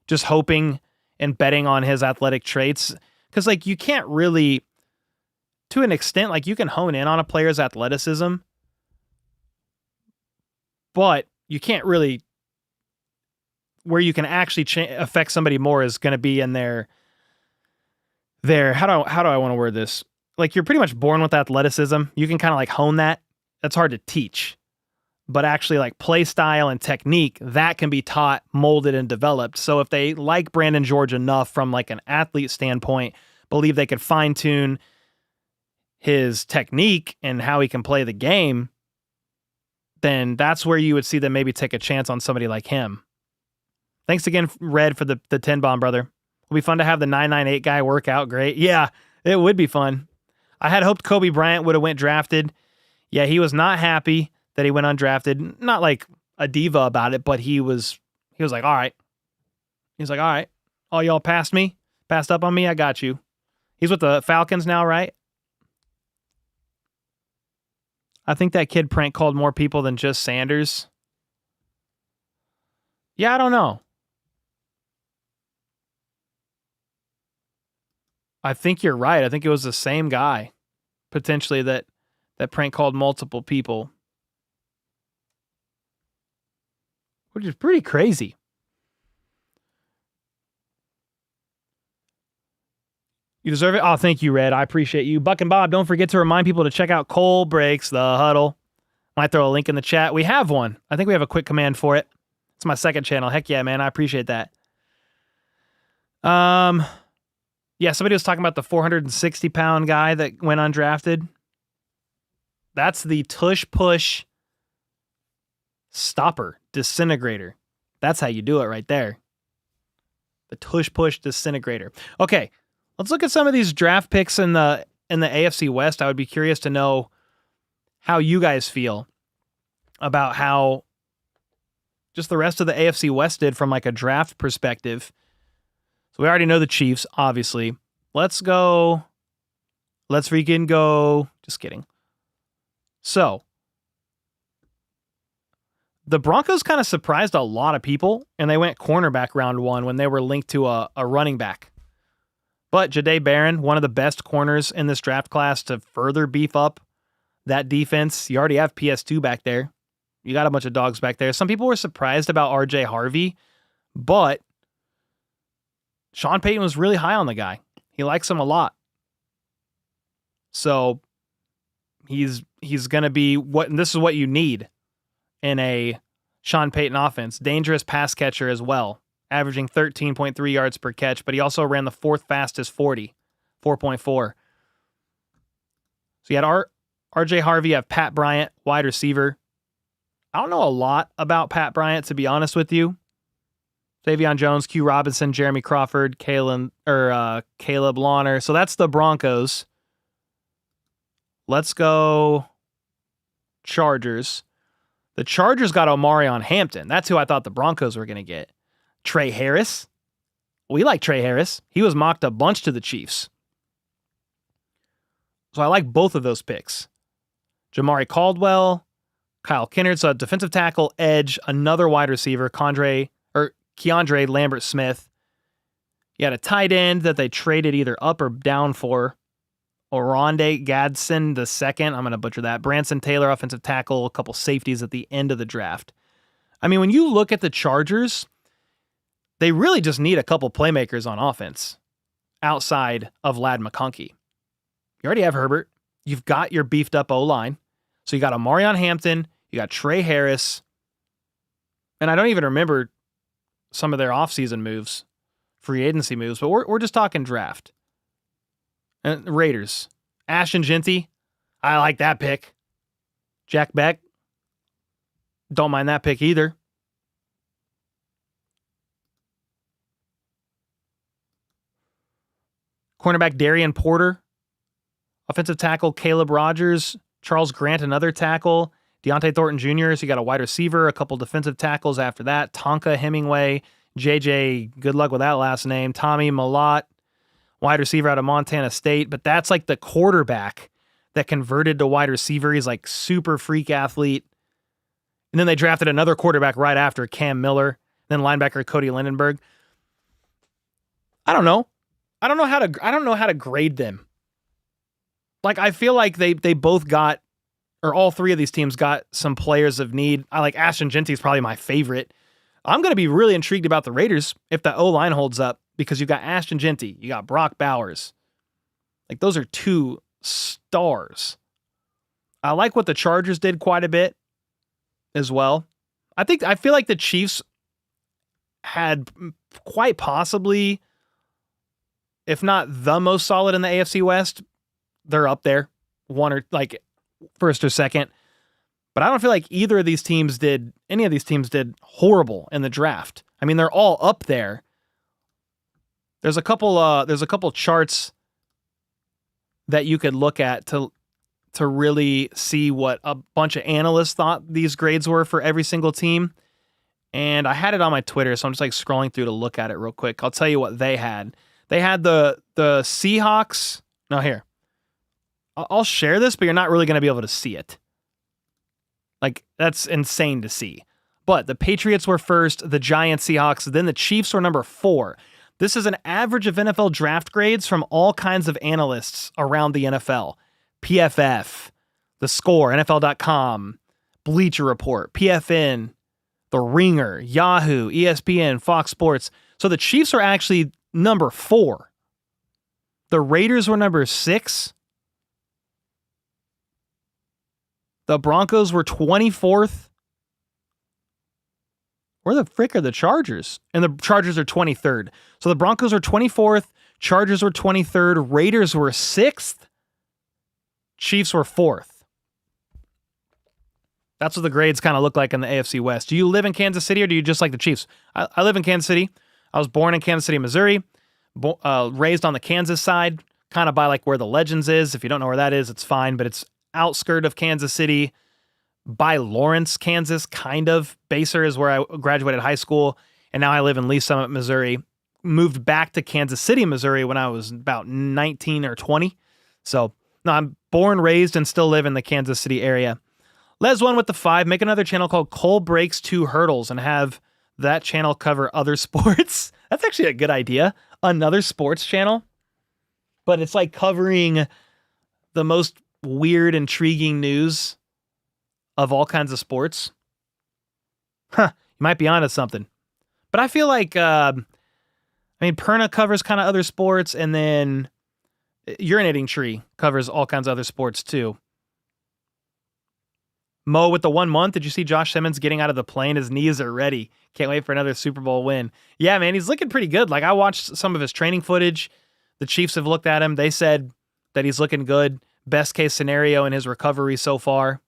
Just hoping and betting on his athletic traits. Because like you can't really, to an extent, like you can hone in on a player's athleticism, but you can't really, where you can actually affect somebody more is going to be in their, how do I want to word this? Like you're pretty much born with athleticism. You can kind of like hone that. That's hard to teach, but actually like play style and technique that can be taught, molded, and developed. So if they like Brandon George enough from like an athlete standpoint, believe they could fine tune his technique and how he can play the game, then that's where you would see them maybe take a chance on somebody like him. Thanks again, Red, for the 10-bomb, brother. It'll be fun to have the 998 guy work out great. Yeah, it would be fun. I had hoped Kobe Bryant would have went drafted. Yeah, he was not happy that he went undrafted. Not like a diva about it, but he was like, all right. He's like, all right. All y'all passed up on me. I got you. He's with the Falcons now, right? I think that kid prank called more people than just Sanders. Yeah, I don't know. I think you're right. I think it was the same guy, potentially, that prank called multiple people. Which is pretty crazy. You deserve it. Oh, thank you, Red. I appreciate you. Buck and Bob, don't forget to remind people to check out Cole Breaks the Huddle. Might throw a link in the chat. We have one. I think we have a quick command for it. It's my second channel. Heck yeah, man. I appreciate that. Yeah, somebody was talking about the 460-pound guy that went undrafted. That's the tush-push stopper, disintegrator. That's how you do it right there. The tush-push disintegrator. Okay, let's look at some of these draft picks in the AFC West. I would be curious to know how you guys feel about how just the rest of the AFC West did from like a draft perspective. So we already know the Chiefs, obviously. Let's freaking go. Just kidding. So the Broncos kind of surprised a lot of people, and they went cornerback round 1 when they were linked to a running back. But Jahdae Barron, one of the best corners in this draft class to further beef up that defense. You already have PS2 back there. You got a bunch of dogs back there. Some people were surprised about RJ Harvey, but Sean Payton was really high on the guy. He likes him a lot. So he's going to be this is what you need in a Sean Payton offense. Dangerous pass catcher as well, averaging 13.3 yards per catch, but he also ran the 4th fastest 40, 4.4. So you had RJ Harvey, you have Pat Bryant, wide receiver. I don't know a lot about Pat Bryant, to be honest with you. Savion Jones, Q Robinson, Jeremy Crawford, Caleb Lawner. So that's the Broncos. Let's go Chargers. The Chargers got Omarion Hampton. That's who I thought the Broncos were going to get. Trey Harris. We like Trey Harris. He was mocked a bunch to the Chiefs. So I like both of those picks. Jamari Caldwell, Kyle Kennard, so a defensive tackle, edge, another wide receiver, Keandre Lambert-Smith. You had a tight end that they traded either up or down for. Oronde Gadsden the second. I'm going to butcher that. Branson Taylor, offensive tackle, a couple safeties at the end of the draft. I mean, when you look at the Chargers, they really just need a couple playmakers on offense outside of Ladd McConkey. You already have Herbert. You've got your beefed up O-line. So you got Amarion Hampton. You got Trey Harris. And I don't even remember some of their offseason moves, free agency moves, but we're just talking draft. And Raiders. Ashton Jeanty. I like that pick. Jack Beck. Don't mind that pick either. Cornerback Darian Porter. Offensive tackle Caleb Rogers. Charles Grant, another tackle. Deontay Thornton Jr. So you got a wide receiver, a couple defensive tackles after that. Tonka Hemingway. JJ, good luck with that last name. Tommy Malott, wide receiver out of Montana State. But that's like the quarterback that converted to wide receiver. He's like super freak athlete. And then they drafted another quarterback right after, Cam Miller. Then linebacker Cody Lindenberg. I don't know. I don't know how to grade them. Like, I feel like they both got, or all three of these teams got some players of need. I like Ashton Jeanty is probably my favorite. I'm going to be really intrigued about the Raiders if the O-line holds up, because you've got Ashton Jeanty, you got Brock Bowers. Like, those are two stars. I like what the Chargers did quite a bit as well. I feel like the Chiefs had quite possibly, if not the most solid in the AFC West, they're up there, one or like first or second. But I don't feel like any of these teams did horrible in the draft. I mean, they're all up there. There's a couple charts that you could look at to really see what a bunch of analysts thought these grades were for every single team. And I had it on my Twitter, so I'm just like scrolling through to look at it real quick. I'll tell you what they had. They had the Seahawks. No, here. I'll share this, but you're not really going to be able to see it. Like, that's insane to see. But the Patriots were first, the Giants, Seahawks, then the Chiefs were number 4. This is an average of NFL draft grades from all kinds of analysts around the NFL. PFF, The Score, NFL.com, Bleacher Report, PFN, The Ringer, Yahoo, ESPN, Fox Sports. So the Chiefs are actually number 4. The Raiders were number 6. The Broncos were 24th. Where the frick are the Chargers? And the Chargers are 23rd. So the Broncos are 24th. Chargers were 23rd. Raiders were 6th. Chiefs were 4th. That's what the grades kind of look like in the AFC West. Do you live in Kansas City or do you just like the Chiefs? I live in Kansas City. I was born in Kansas City, Missouri. Raised on the Kansas side, kind of by like where the Legends is. If you don't know where that is, it's fine, but it's outskirt of Kansas City, by Lawrence, Kansas, kind of. Baser is where I graduated high school, and now I live in Lee Summit, Missouri. Moved back to Kansas City, Missouri when I was about 19 or 20. So, no, I'm born, raised, and still live in the Kansas City area. Les1 with the 5, make another channel called Cole Breaks 2 Hurdles and have that channel cover other sports. That's actually a good idea. Another sports channel, but it's like covering the most weird, intriguing news of all kinds of sports. You might be onto something. But I feel like, Perna covers kind of other sports, and then Urinating Tree covers all kinds of other sports too. Mo with the 1 month. Did you see Josh Simmons getting out of the plane? His knees are ready. Can't wait for another Super Bowl win. Yeah, man, he's looking pretty good. Like, I watched some of his training footage. The Chiefs have looked at him. They said that he's looking good. Best case scenario in his recovery so far.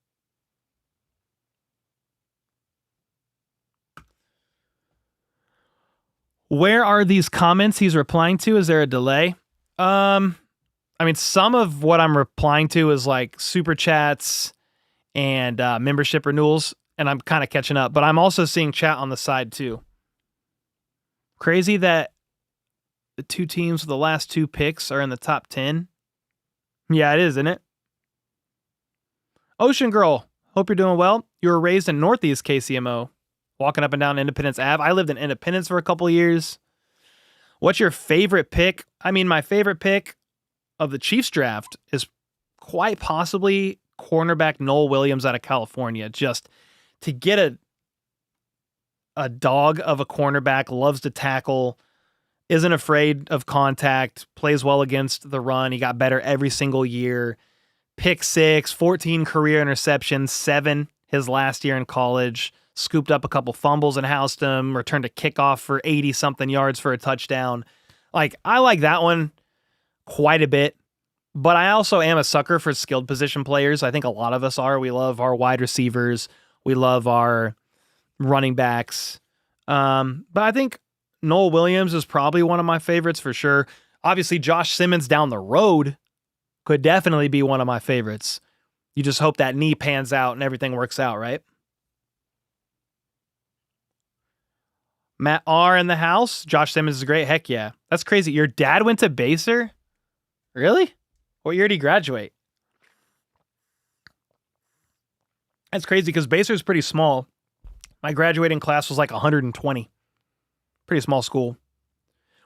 Where are these comments he's replying to? Is there a delay? Some of what I'm replying to is like super chats and membership renewals, and I'm kind of catching up, but I'm also seeing chat on the side too. Crazy that the two teams with the last 2 picks are in the top 10. Yeah, it is, isn't it? Ocean Girl, hope you're doing well. You were raised in Northeast KCMO, walking up and down Independence Ave. I lived in Independence for a couple of years. What's your favorite pick? I mean, my favorite pick of the Chiefs draft is quite possibly cornerback Noel Williams out of California. Just to get a dog of a cornerback, loves to tackle, isn't afraid of contact, plays well against the run. He got better every single year. Pick 6, 14 career interceptions, 7 his last year in college. Scooped up a couple fumbles and housed him. Returned a kickoff for 80-something yards for a touchdown. Like, I like that one quite a bit. But I also am a sucker for skilled position players. I think a lot of us are. We love our wide receivers. We love our running backs. But I think Noel Williams is probably one of my favorites for sure. Obviously, Josh Simmons down the road could definitely be one of my favorites. You just hope that knee pans out and everything works out, right? Matt R. in the house. Josh Simmons is great. Heck yeah. That's crazy. Your dad went to Baser? Really? What year did he graduate? That's crazy because Baser is pretty small. My graduating class was like 120. Pretty small school.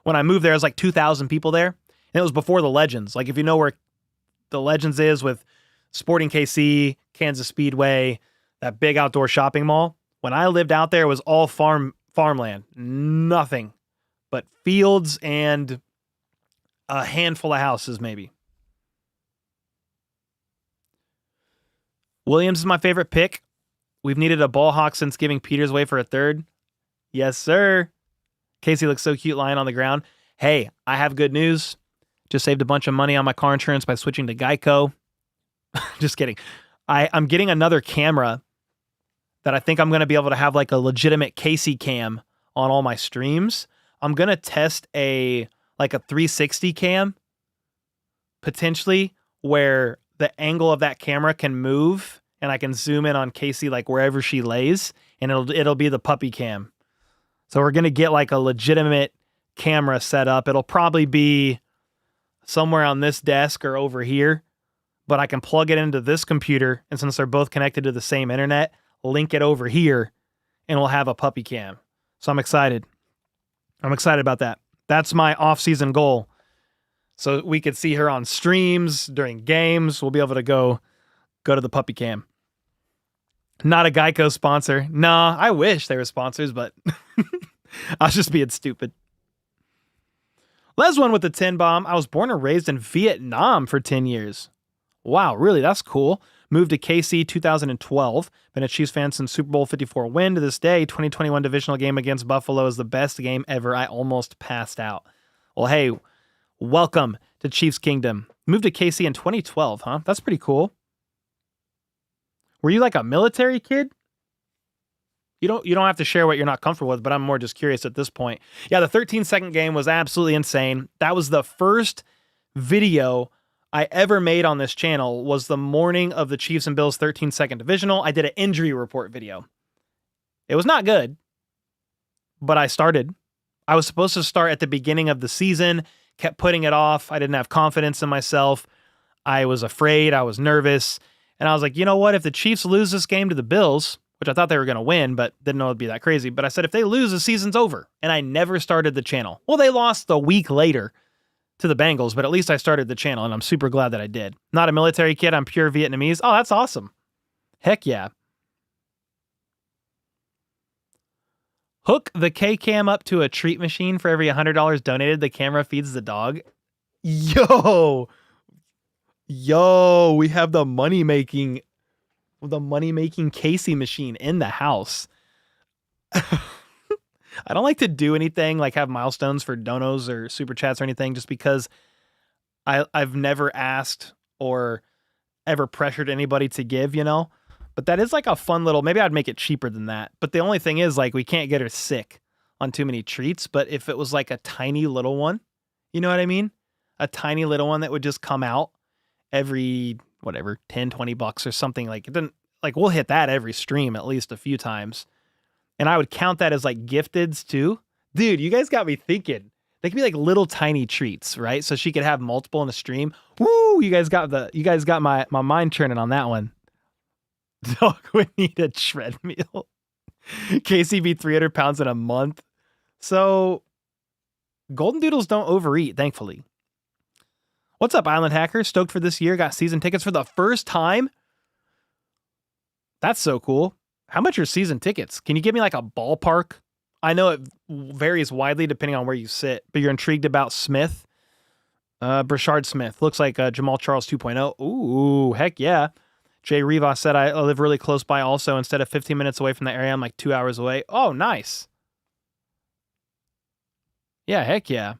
When I moved there, it was like 2,000 people there. And it was before the Legends. Like, if you know where the Legends is with Sporting KC, Kansas Speedway, that big outdoor shopping mall. When I lived out there, it was all farmland. Nothing but fields and a handful of houses, maybe. Williams is my favorite pick. We've needed a ball hawk since giving Peters away for a third. Yes, sir. Casey looks so cute lying on the ground. Hey, I have good news. Just saved a bunch of money on my car insurance by switching to Geico. Just kidding. I'm getting another camera that I think I'm going to be able to have like a legitimate Casey cam on all my streams. I'm going to test a 360 cam potentially where the angle of that camera can move and I can zoom in on Casey like wherever she lays and it'll be the puppy cam. So we're going to get like a legitimate camera set up. It'll probably be somewhere on this desk or over here, but I can plug it into this computer. And since they're both connected to the same internet, link it over here and we'll have a puppy cam. So I'm excited. I'm excited about that. That's my off-season goal. So we could see her on streams during games. We'll be able to go to the puppy cam. Not a Geico sponsor. Nah, I wish they were sponsors, but I was just being stupid. Les one with the 10 bomb. I was born and raised in Vietnam for 10 years. Wow, really? That's cool. Moved to KC 2012. Been a Chiefs fan since Super Bowl 54 win to this day. 2021 divisional game against Buffalo is the best game ever. I almost passed out. Well, hey, welcome to Chiefs Kingdom. Moved to KC in 2012, huh? That's pretty cool. Were you like a military kid? You don't have to share what you're not comfortable with, but I'm more just curious at this point. Yeah, the 13-second game was absolutely insane. That was the first video I ever made on this channel was the morning of the Chiefs and Bills 13-second divisional. I did an injury report video. It was not good, but I started. I was supposed to start at the beginning of the season, kept putting it off. I didn't have confidence in myself. I was afraid. I was nervous. And I was like, you know what? If the Chiefs lose this game to the Bills, which I thought they were going to win, but didn't know it'd be that crazy. But I said, if they lose, the season's over. And I never started the channel. Well, they lost a week later to the Bengals, but at least I started the channel, and I'm super glad that I did. Not a military kid. I'm pure Vietnamese. Oh, that's awesome. Heck yeah. Hook the K-Cam up to a treat machine for every $100 donated. The camera feeds the dog. Yo, we have the money-making Casey machine in the house. I don't like to do anything like have milestones for donos or super chats or anything just because I've never asked or ever pressured anybody to give, you know? But that is like a fun little, maybe I'd make it cheaper than that. But the only thing is like we can't get her sick on too many treats. But if it was like a tiny little one, you know what I mean? A tiny little one that would just come out every, whatever, 10, 20 bucks or something. Like it didn't, like we'll hit that every stream at least a few times. And I would count that as like gifteds too. Dude, you guys got me thinking. They could be like little tiny treats, right? So she could have multiple in a stream. Woo! You guys got my mind churning on that one. Dog would need a shred meal. KCB 300 pounds in a month. So golden doodles don't overeat, thankfully. What's up, Island Hacker? Stoked for this year. Got season tickets for the first time. That's so cool. How much are season tickets? Can you give me like a ballpark? I know it varies widely depending on where you sit, but you're intrigued about Smith. Brashard Smith. Looks like Jamal Charles 2.0. Ooh, heck yeah. Jay Rivas said, I live really close by also. Instead of 15 minutes away from the area, I'm like 2 hours away. Oh, nice. Yeah, heck yeah.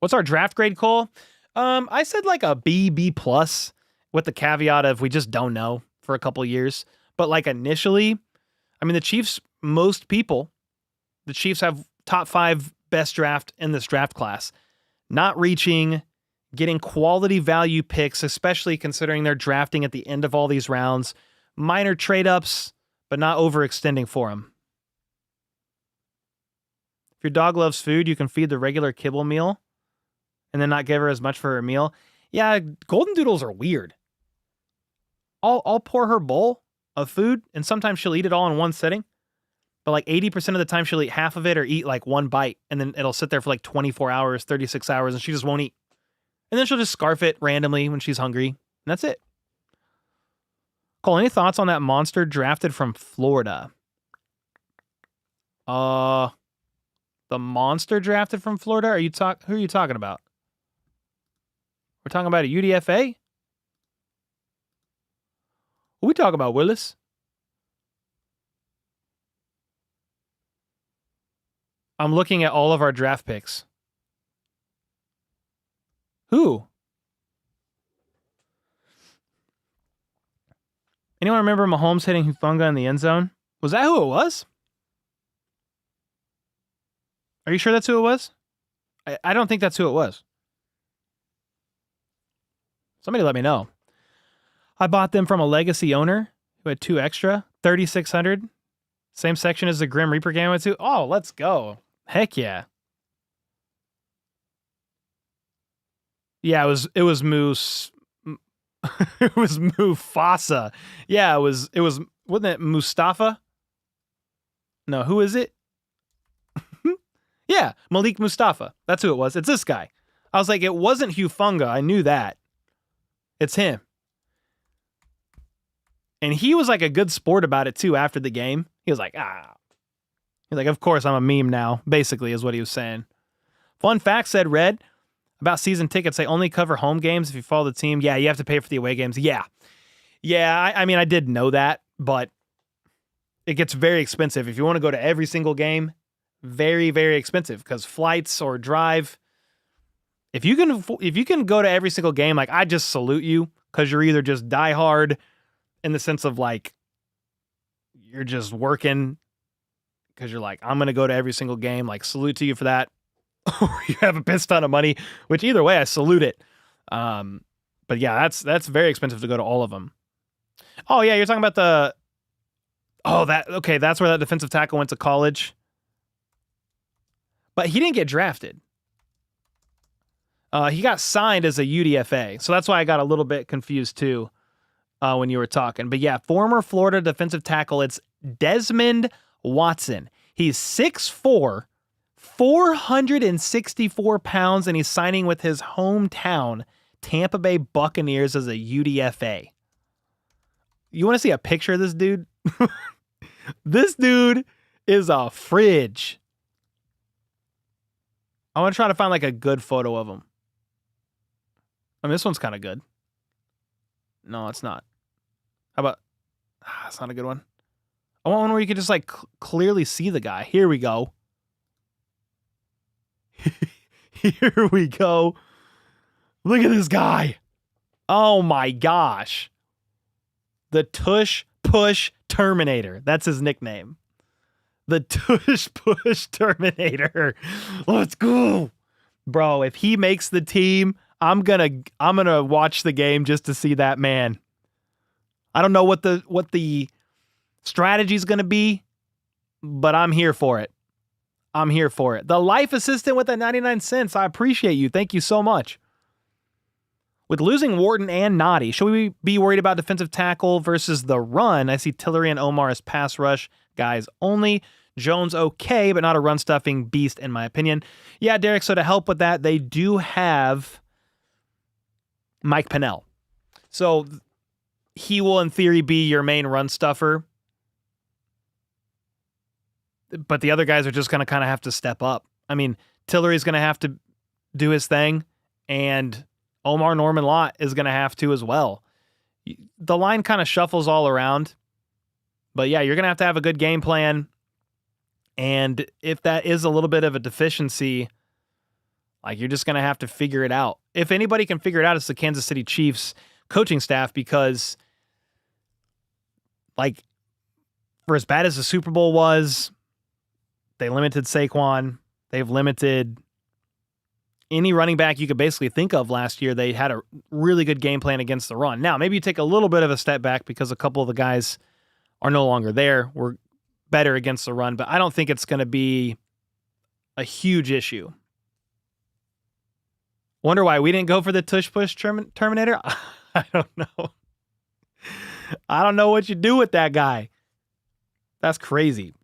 What's our draft grade, Cole? I said like a B plus with the caveat of we just don't know for a couple years. But like initially, I mean, the Chiefs have top 5 best draft in this draft class. Not reaching, getting quality value picks, especially considering they're drafting at the end of all these rounds. Minor trade-ups, but not overextending for them. If your dog loves food, you can feed the regular kibble meal and then not give her as much for her meal. Yeah, golden doodles are weird. I'll pour her bowl of food, and sometimes she'll eat it all in one sitting. But like 80% of the time, she'll eat half of it or eat like one bite, and then it'll sit there for like 24 hours, 36 hours, and she just won't eat. And then she'll just scarf it randomly when she's hungry, and that's it. Cole, any thoughts on that monster drafted from Florida? The monster drafted from Florida? Who are you talking about? We're talking about a UDFA? What we talking about, Willis? I'm looking at all of our draft picks. Who? Anyone remember Mahomes hitting Hufanga in the end zone? Was that who it was? Are you sure that's who it was? I don't think that's who it was. Somebody let me know. I bought them from a legacy owner who had 2 extra, 3,600. Same section as the Grim Reaper game I went to. Oh, let's go. Heck yeah. Yeah, it was Moose. It was Mufasa. Yeah, it was wasn't it Mustafa? No, who is it? Yeah, Malik Mustafa. That's who it was. It's this guy. I was like, it wasn't Hufanga. I knew that. It's him. And he was like a good sport about it too after the game. He was like, He's like, of course I'm a meme now, basically is what he was saying. Fun fact, said Red, about season tickets, they only cover home games if you follow the team. Yeah, you have to pay for the away games. Yeah. Yeah, I mean, I did know that, but it gets very expensive. If you want to go to every single game, very, very expensive because flights or drive. If you can go to every single game, like I just salute you because you're either just diehard in the sense of like you're just working because you're like, I'm going to go to every single game, like salute to you for that. Or you have a piss ton of money, which either way, I salute it. But yeah, that's very expensive to go to all of them. Oh yeah, you're talking about that's where that defensive tackle went to college. But he didn't get drafted. He got signed as a UDFA. So that's why I got a little bit confused too when you were talking. But yeah, former Florida defensive tackle, it's Desmond Watson. He's 6'4", 464 pounds, and he's signing with his hometown, Tampa Bay Buccaneers, as a UDFA. You want to see a picture of this dude? This dude is a fridge. I want to try to find like a good photo of him. I mean, this one's kind of good. No, it's not. How about... That's not a good one. I want one where you can just like clearly see the guy. Here we go. Here we go. Look at this guy. Oh my gosh. The Tush Push Terminator. That's his nickname. The Tush Push Terminator. Let's go. Bro, if he makes the team, I'm gonna watch the game just to see that man. I don't know what the strategy is gonna be, but I'm here for it. I'm here for it. The life assistant with the 99 cents. I appreciate you. Thank you so much. With losing Wharton and Noddy, should we be worried about defensive tackle versus the run? I see Tillery and Omar as pass rush guys only. Jones okay, but not a run-stuffing beast in my opinion. Yeah, Derek, so to help with that, they do have Mike Pennell. So he will, in theory, be your main run stuffer. But the other guys are just going to kind of have to step up. I mean, Tillery's going to have to do his thing, and Omar Norman-Lott is going to have to as well. The line kind of shuffles all around. But yeah, you're going to have a good game plan. And if that is a little bit of a deficiency, like you're just going to have to figure it out. If anybody can figure it out, it's the Kansas City Chiefs coaching staff, because like for as bad as the Super Bowl was, they limited Saquon. They've limited any running back you could basically think of last year. They had a really good game plan against the run. Now, maybe you take a little bit of a step back because a couple of the guys are no longer there. We're better against the run, but I don't think it's going to be a huge issue. Wonder why we didn't go for the tush push Terminator? I don't know. I don't know what you do with that guy. That's crazy.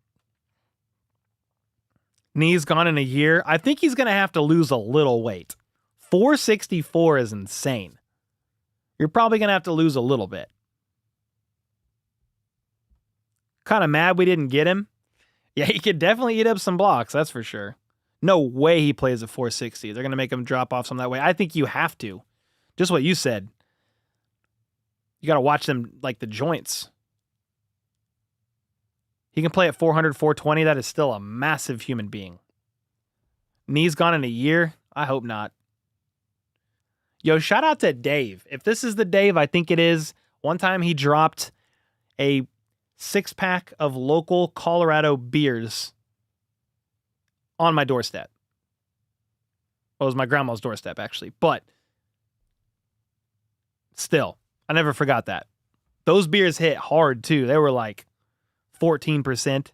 Knees gone in a year. I think he's going to have to lose a little weight. 464 is insane. You're probably going to have to lose a little bit. Kind of mad we didn't get him. Yeah, he could definitely eat up some blocks, that's for sure. No way he plays at 460. They're going to make him drop off some that way. I think you have to. Just what you said. You got to watch them like the joints. He can play at 400, 420. That is still a massive human being. Knees gone in a year? I hope not. Yo, shout out to Dave. If this is the Dave I think it is, one time he dropped a 6-pack of local Colorado beers on my doorstep. Well, it was my grandma's doorstep, actually. But still, I never forgot that. Those beers hit hard, too. They were like 14%.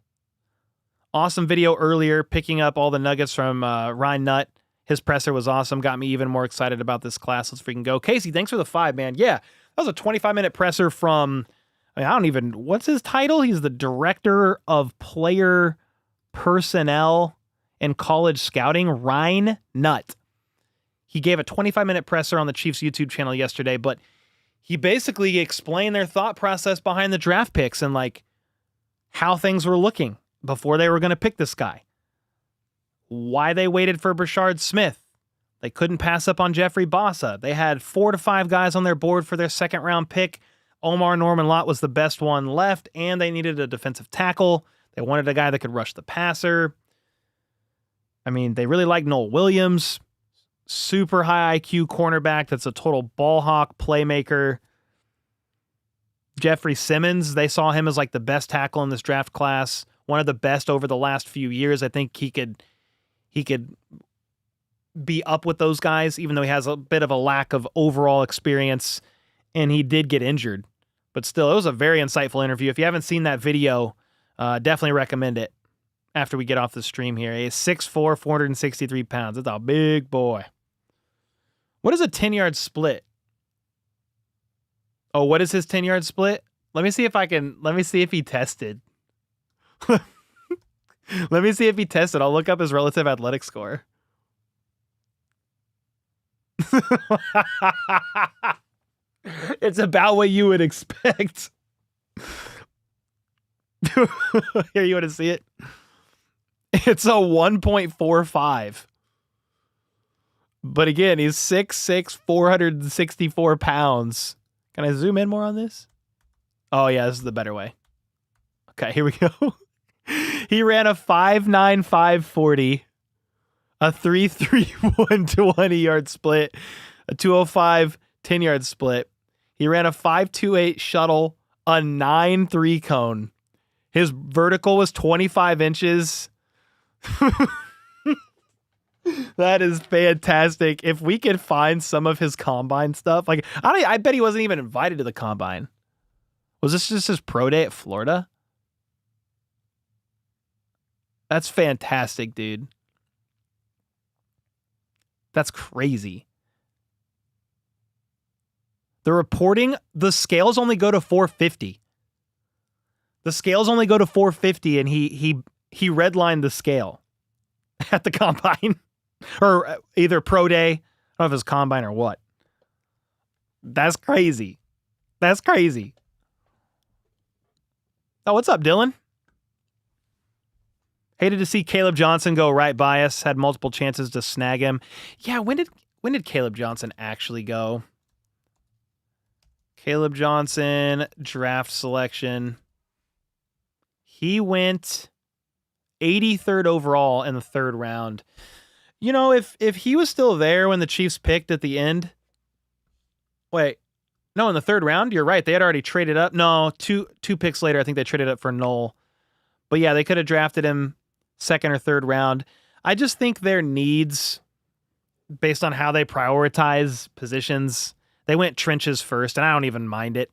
Awesome video earlier, picking up all the nuggets from Ryan Nutt. His presser was awesome. Got me even more excited about this class. Let's freaking go. Casey, thanks for the 5, man. Yeah, that was a 25-minute presser from... I don't even, what's his title? He's the director of player personnel and college scouting, Ryan Nutt. He gave a 25-minute presser on the Chiefs YouTube channel yesterday, but he basically explained their thought process behind the draft picks and like how things were looking before they were going to pick this guy. Why they waited for Brashard Smith. They couldn't pass up on Jeffrey Bossa. They had 4 to 5 guys on their board for their second round pick. Omar Norman-Lott was the best one left, and they needed a defensive tackle. They wanted a guy that could rush the passer. I mean, they really like Noel Williams. Super high IQ cornerback that's a total ball hawk playmaker. Jeffrey Simmons, they saw him as like the best tackle in this draft class. One of the best over the last few years. I think he could be up with those guys, even though he has a bit of a lack of overall experience. And he did get injured. But still, it was a very insightful interview. If you haven't seen that video, definitely recommend it after we get off the stream here. He's 6'4", 463 pounds. That's a big boy. What is a 10-yard split? Oh, what is his 10-yard split? Let me see if he tested. Let me see if he tested. I'll look up his relative athletic score. It's about what you would expect. Here, you want to see it? It's a 1.45. But again, he's 6'6", 464 pounds. Can I zoom in more on this? Oh, yeah, this is the better way. Okay, here we go. He ran a 5'9", 540, a 3.31 to 20-yard split, a 205 10-yard split. He ran a 5.28 shuttle, a 9.3 cone. His vertical was 25 inches. That is fantastic. If we could find some of his combine stuff, like I bet he wasn't even invited to the combine. Was this just his pro day at Florida? That's fantastic, dude. That's crazy. The reporting, the scales only go to 450. The scales only go to 450, and he redlined the scale at the combine. Or either pro day. I don't know if it was combine or what. That's crazy. That's crazy. Oh, what's up, Dylan? Hated to see Caleb Johnson go right by us. Had multiple chances to snag him. Yeah, when did Caleb Johnson actually go? Caleb Johnson, draft selection. He went 83rd overall in the 3rd round. You know, if he was still there when the Chiefs picked at the end. Wait. No, in the 3rd round, you're right. They had already traded up. No, two picks later, I think they traded up for Knoll. But yeah, they could have drafted him 2nd or 3rd round. I just think their needs, based on how they prioritize positions, they went trenches first, and I don't even mind it.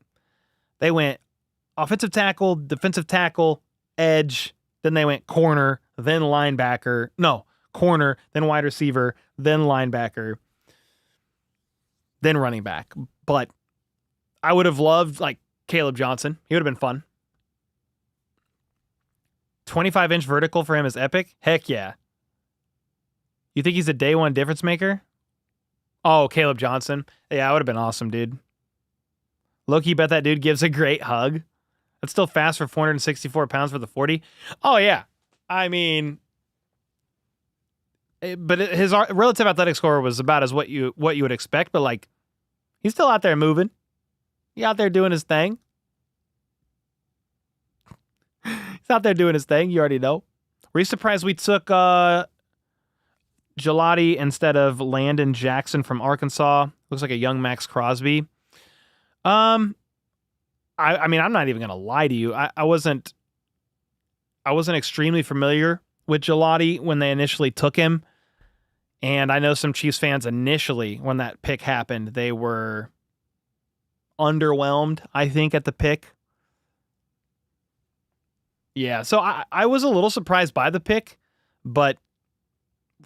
They went offensive tackle, defensive tackle, edge, then they went corner, then linebacker. No, corner, then wide receiver, then linebacker, then running back. But I would have loved, like, Caleb Johnson. He would have been fun. 25-inch vertical for him is epic? Heck yeah. You think he's a day one difference maker? Oh, Caleb Johnson. Yeah, that would have been awesome, dude. Loki bet that dude gives a great hug. That's still fast for 464 pounds for the 40. Oh, yeah. I mean, but his relative athletic score was about as what you would expect, but, like, he's still out there moving. He's out there doing his thing. He's out there doing his thing. You already know. Were you surprised we took Gelati instead of Landon Jackson from Arkansas? Looks like a young Max Crosby. I mean, I'm not even gonna lie to you. I wasn't extremely familiar with Gelati when they initially took him, and I know some Chiefs fans initially when that pick happened, they were underwhelmed, I think, at the pick. Yeah, so I was a little surprised by the pick, but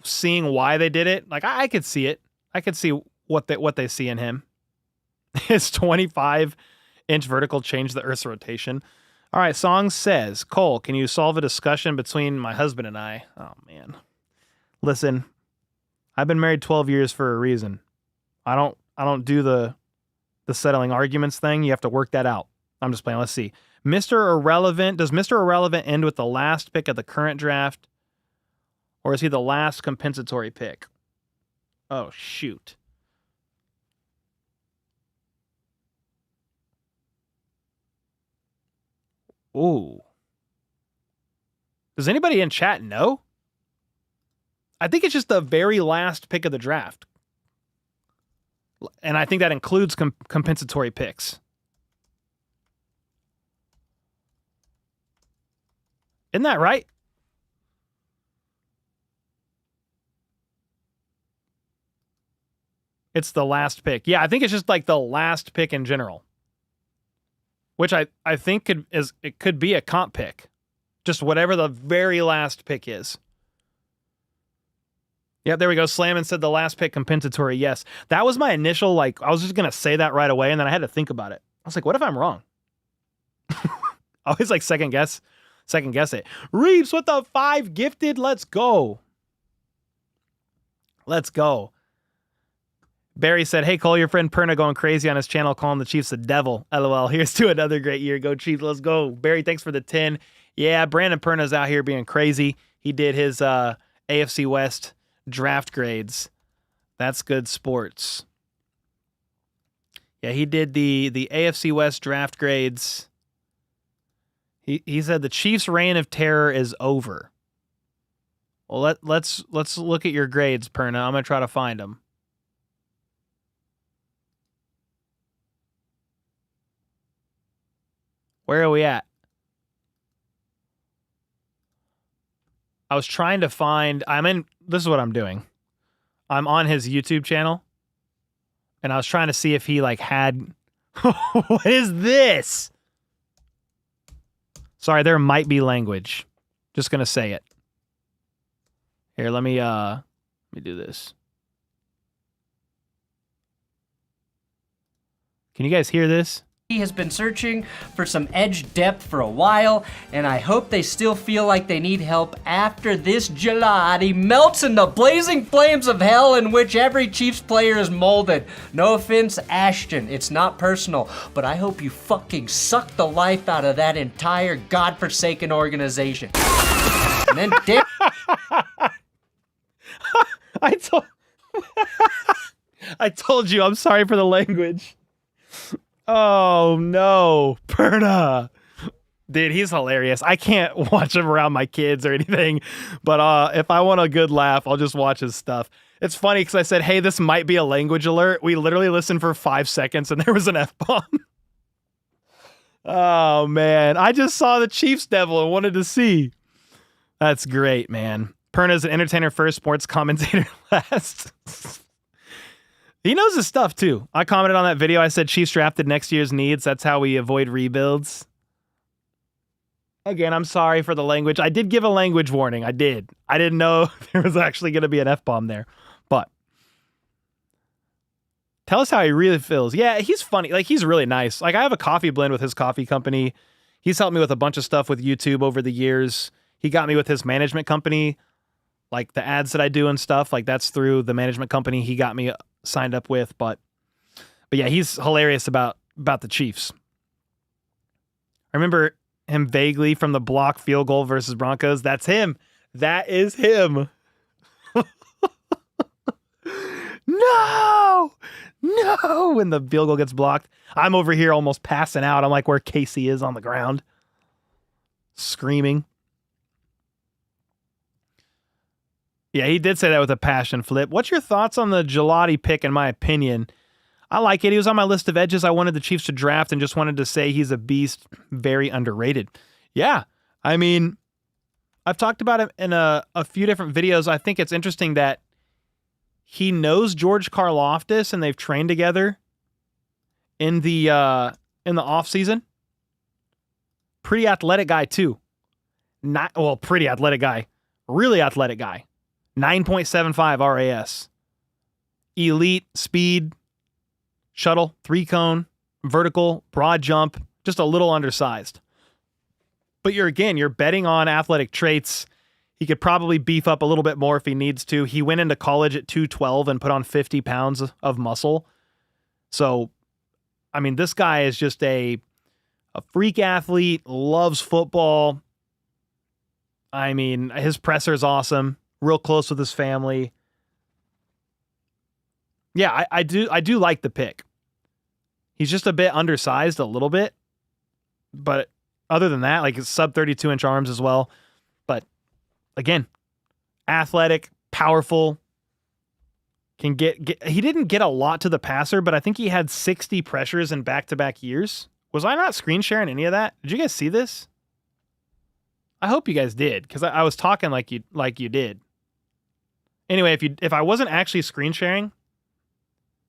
seeing why they did it, like, I could see it. I could see what they see in him. His 25-inch vertical changed the Earth's rotation. All right, Song says, Cole, can you solve a discussion between my husband and I? Oh, man. Listen, I've been married 12 years for a reason. I don't do the settling arguments thing. You have to work that out. I'm just playing. Let's see. Mr. Irrelevant. Does Mr. Irrelevant end with the last pick of the current draft? Or is he the last compensatory pick? Oh, shoot. Ooh. Does anybody in chat know? I think it's just the very last pick of the draft. And I think that includes compensatory picks. Isn't that right? It's the last pick. Yeah, I think it's just like the last pick in general. Which I think it could be a comp pick. Just whatever the very last pick is. Yeah, there we go. Slammin said the last pick compensatory. Yes. That was my initial, like, I was just going to say that right away, and then I had to think about it. I was like, what if I'm wrong? Always like second guess it. Reeves with the 5 gifted. Let's go. Let's go. Barry said, hey, Cole, your friend Perna going crazy on his channel calling the Chiefs the devil. LOL. Here's to another great year. Go Chiefs. Let's go. Barry, thanks for the 10. Yeah, Brandon Perna's out here being crazy. He did his AFC West draft grades. That's good sports. Yeah, he did the AFC West draft grades. He said the Chiefs' reign of terror is over. Well, let's look at your grades, Perna. I'm gonna try to find them. Where are we at? I was trying to find. This is what I'm doing. I'm on his YouTube channel, and I was trying to see if he like had. What is this? Sorry, there might be language. Just gonna say it. Here, let me do this. Can you guys hear this? He has been searching for some edge depth for a while, and I hope they still feel like they need help after this gelati melts in the blazing flames of hell in which every Chiefs player is molded. No offense, Ashton, it's not personal, but I hope you fucking suck the life out of that entire godforsaken organization. And then I told you, I'm sorry for the language. Oh no, Perna. Dude, he's hilarious. I can't watch him around my kids or anything, but if I want a good laugh, I'll just watch his stuff. It's funny because I said, hey, this might be a language alert. We literally listened for 5 seconds and there was an F-bomb. Oh man, I just saw the Chiefs Devil and wanted to see. That's great, man. Perna's an entertainer first, sports commentator last. He knows his stuff, too. I commented on that video. I said Chiefs drafted next year's needs. That's how we avoid rebuilds. Again, I'm sorry for the language. I did give a language warning. I did. I didn't know there was actually going to be an F-bomb there. But tell us how he really feels. Yeah, he's funny. Like, he's really nice. Like, I have a coffee blend with his coffee company. He's helped me with a bunch of stuff with YouTube over the years. He got me with his management company. Like, the ads that I do and stuff. Like, that's through the management company he got me signed up with, but yeah, he's hilarious about the Chiefs. I remember him vaguely from the block field goal versus Broncos. That's him. That is him. No, when the field goal gets blocked. I'm over here almost passing out. I'm like where Casey is on the ground, screaming. Yeah, he did say that with a passion, Flip. What's your thoughts on the Gelati pick, in my opinion? I like it. He was on my list of edges I wanted the Chiefs to draft and just wanted to say he's a beast, very underrated. Yeah, I mean, I've talked about him in a few different videos. I think it's interesting that he knows George Karlaftis and they've trained together in the offseason. Pretty athletic guy, too. Pretty athletic guy. Really athletic guy. 9.75 RAS. Elite speed, shuttle, 3-cone, vertical, broad jump, just a little undersized. But you're betting on athletic traits. He could probably beef up a little bit more if he needs to. He went into college at 212 and put on 50 pounds of muscle. So, I mean, this guy is just a freak athlete, loves football. I mean, his presser is awesome. Real close with his family. Yeah, I do like the pick. He's just a bit undersized a little bit. But other than that, like his sub 32-inch arms as well. But again, athletic, powerful. Can get he didn't get a lot to the passer, but I think he had 60 pressures in back-to-back years. Was I not screen sharing any of that? Did you guys see this? I hope you guys did, because I was talking like you did. Anyway, if I wasn't actually screen sharing,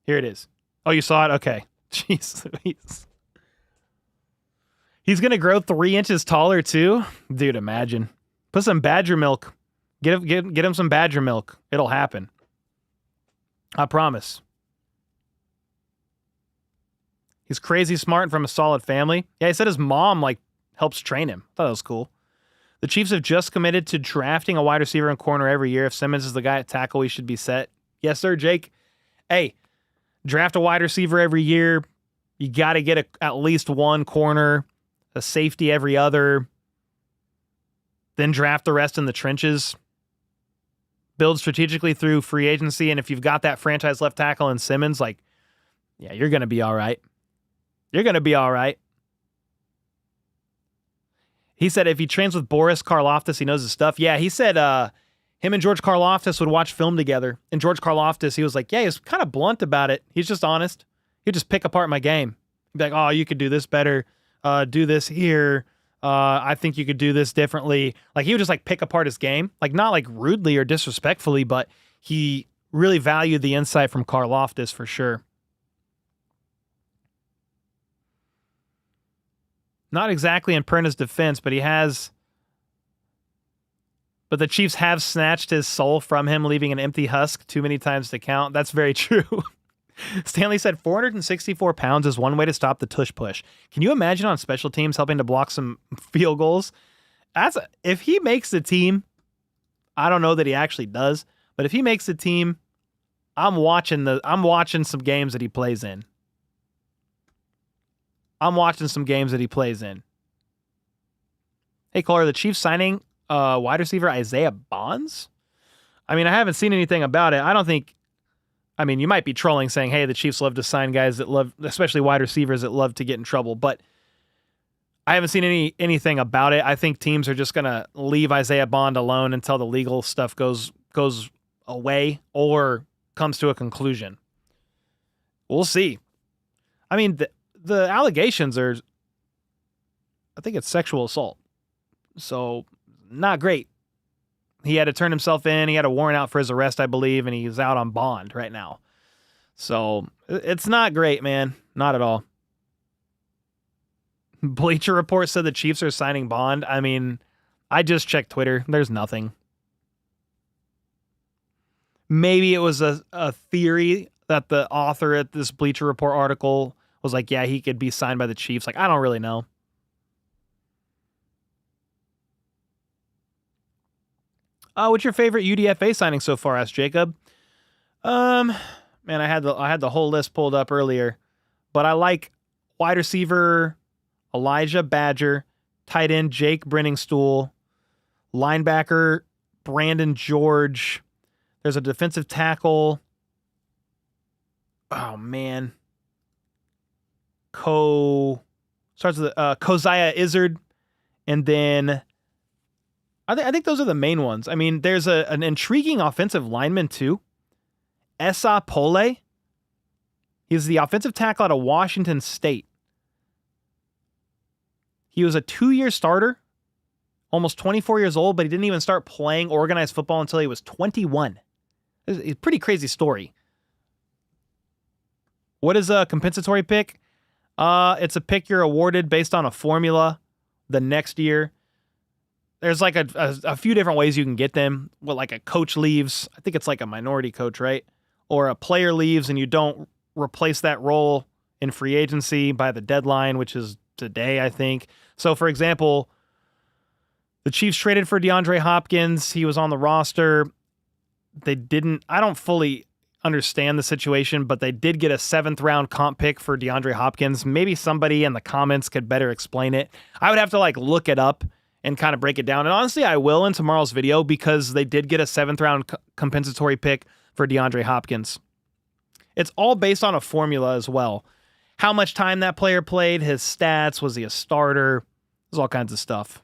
here it is. Oh, you saw it? Okay. Jeez Louise. He's gonna grow 3 inches taller too, dude. Imagine. Put some badger milk. Get him some badger milk. It'll happen. I promise. He's crazy smart and from a solid family. Yeah, he said his mom helps train him. Thought that was cool. The Chiefs have just committed to drafting a wide receiver and corner every year. If Simmons is the guy at tackle, we should be set. Yes, sir, Jake. Hey, draft a wide receiver every year. You got to get at least one corner, a safety every other. Then draft the rest in the trenches. Build strategically through free agency. And if you've got that franchise left tackle in Simmons, yeah, you're going to be all right. You're going to be all right. He said if he trains with Boris Karlaftis, he knows his stuff. Yeah, he said him and George Karlaftis would watch film together. And George Karlaftis, he was like, yeah, he was kind of blunt about it. He's just honest. He'd just pick apart my game. He'd be like, oh, you could do this better. Do this here. I think you could do this differently. He would just pick apart his game. Not rudely or disrespectfully, but he really valued the insight from Karlaftis for sure. Not exactly in Perna's defense, but he has But the Chiefs have snatched his soul from him, leaving an empty husk too many times to count. That's very true. Stanley said 464 pounds is one way to stop the tush push. Can you imagine on special teams helping to block some field goals? If he makes the team, I don't know that he actually does, but if he makes the team, I'm watching some games that he plays in. Hey, Cole, are the Chiefs signing wide receiver Isaiah Bonds? I mean, I haven't seen anything about it. You might be trolling saying, hey, the Chiefs love to sign guys that love, especially wide receivers that love to get in trouble, but I haven't seen anything about it. I think teams are just going to leave Isaiah Bond alone until the legal stuff goes away or comes to a conclusion. We'll see. I mean, the allegations are, I think it's sexual assault. So, not great. He had to turn himself in. He had a warrant out for his arrest, I believe, and he's out on bond right now. So, it's not great, man. Not at all. Bleacher Report said the Chiefs are signing Bond. I mean, I just checked Twitter. There's nothing. Maybe it was a theory that the author at this Bleacher Report article was like, yeah, he could be signed by the Chiefs. Like, I don't really know. What's your favorite UDFA signing so far? Asked Jacob. Man, I had the whole list pulled up earlier, but I like wide receiver Elijah Badger, tight end Jake Brenningstool, linebacker Brandon George. There's a defensive tackle. Oh man, starts with Koziah Izzard, and then. I think those are the main ones. I mean, there's an intriguing offensive lineman too. Esa Pole. He's the offensive tackle out of Washington State. He was a 2-year starter, almost 24 years old, but he didn't even start playing organized football until he was 21. It's a pretty crazy story. What is a compensatory pick? It's a pick you're awarded based on a formula the next year. There's like a few different ways you can get them. Well, like a coach leaves. I think it's like a minority coach, right? Or a player leaves and you don't replace that role in free agency by the deadline, which is today, I think. So, for example, the Chiefs traded for DeAndre Hopkins. He was on the roster. I don't fully understand the situation, but they did get a 7th-round comp pick for DeAndre Hopkins. Maybe somebody in the comments could better explain it. I would have to look it up and kind of break it down. And honestly, I will in tomorrow's video because they did get a 7th-round compensatory pick for DeAndre Hopkins. It's all based on a formula as well. How much time that player played, his stats, was he a starter? There's all kinds of stuff.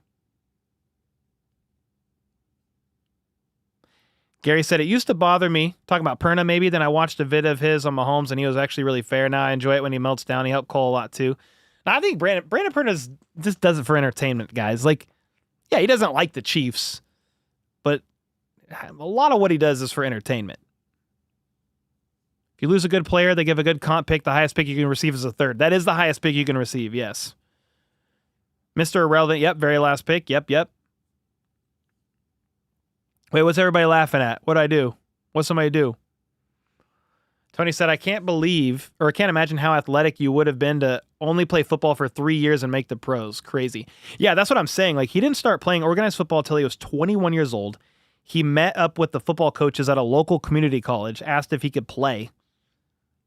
Gary said, it used to bother me, talking about Perna maybe, then I watched a vid of his on Mahomes and he was actually really fair. Now I enjoy it when he melts down. He helped Cole a lot too. Now, I think Brandon Perna just does it for entertainment, guys. Yeah, he doesn't like the Chiefs, but a lot of what he does is for entertainment. If you lose a good player, they give a good comp pick. The highest pick you can receive is a 3rd. That is the highest pick you can receive, yes. Mr. Irrelevant, yep, very last pick, yep. Wait, what's everybody laughing at? What'd I do? What'd somebody do? Tony said, I can't imagine how athletic you would have been to only play football for 3 years and make the pros. Crazy. Yeah, that's what I'm saying. He didn't start playing organized football until he was 21 years old. He met up with the football coaches at a local community college, asked if he could play.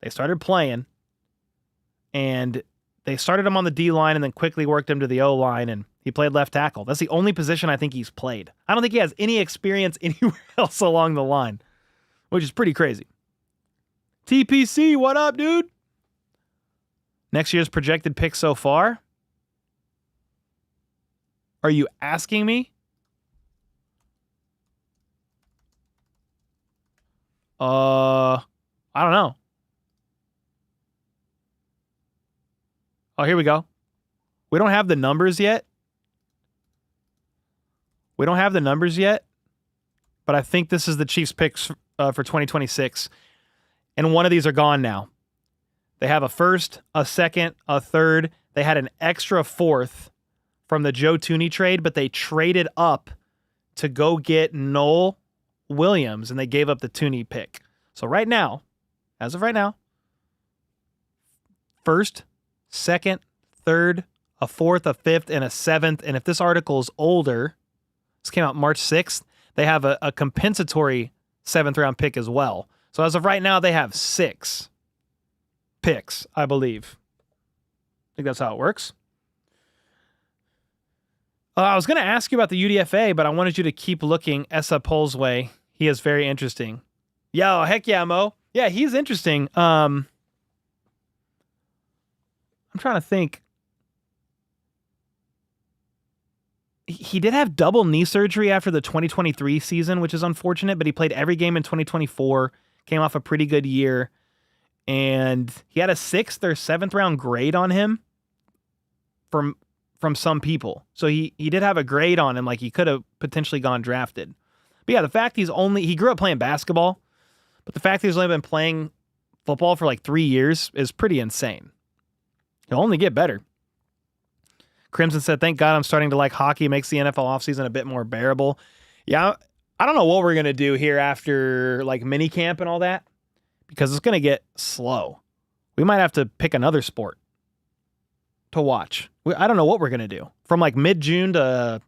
They started playing, and they started him on the D-line and then quickly worked him to the O-line, and he played left tackle. That's the only position I think he's played. I don't think he has any experience anywhere else along the line, which is pretty crazy. TPC, what up, dude? Next year's projected pick so far? Are you asking me? I don't know. Oh, here we go. We don't have the numbers yet. But I think this is the Chiefs' picks for 2026. And one of these are gone now. They have a 1st, a 2nd, a 3rd. They had an extra 4th from the Joe Tooney trade, but they traded up to go get Noel Williams, and they gave up the Tooney pick. So right now, as of right now, first, second, third, a fourth, a fifth, and a seventh. And if this article is older, this came out March 6th, they have a compensatory 7th round pick as well. So as of right now, they have 6 picks, I believe. I think that's how it works. I was going to ask you about the UDFA, but I wanted you to keep looking Essa Polsway. He is very interesting. Yo, heck yeah, Mo. Yeah, he's interesting. I'm trying to think. He did have double knee surgery after the 2023 season, which is unfortunate, but he played every game in 2024, came off a pretty good year, and he had a 6th or 7th round grade on him from some people. So he did have a grade on him, like he could have potentially gone drafted. But yeah, the fact he grew up playing basketball, but the fact that he's only been playing football for like 3 years is pretty insane. He'll only get better. Crimson said, thank God I'm starting to like hockey. Makes the NFL offseason a bit more bearable. Yeah, I don't know what we're going to do here after like mini camp and all that, because it's going to get slow. We might have to pick another sport to watch. I don't know what we're going to do. From like mid-June to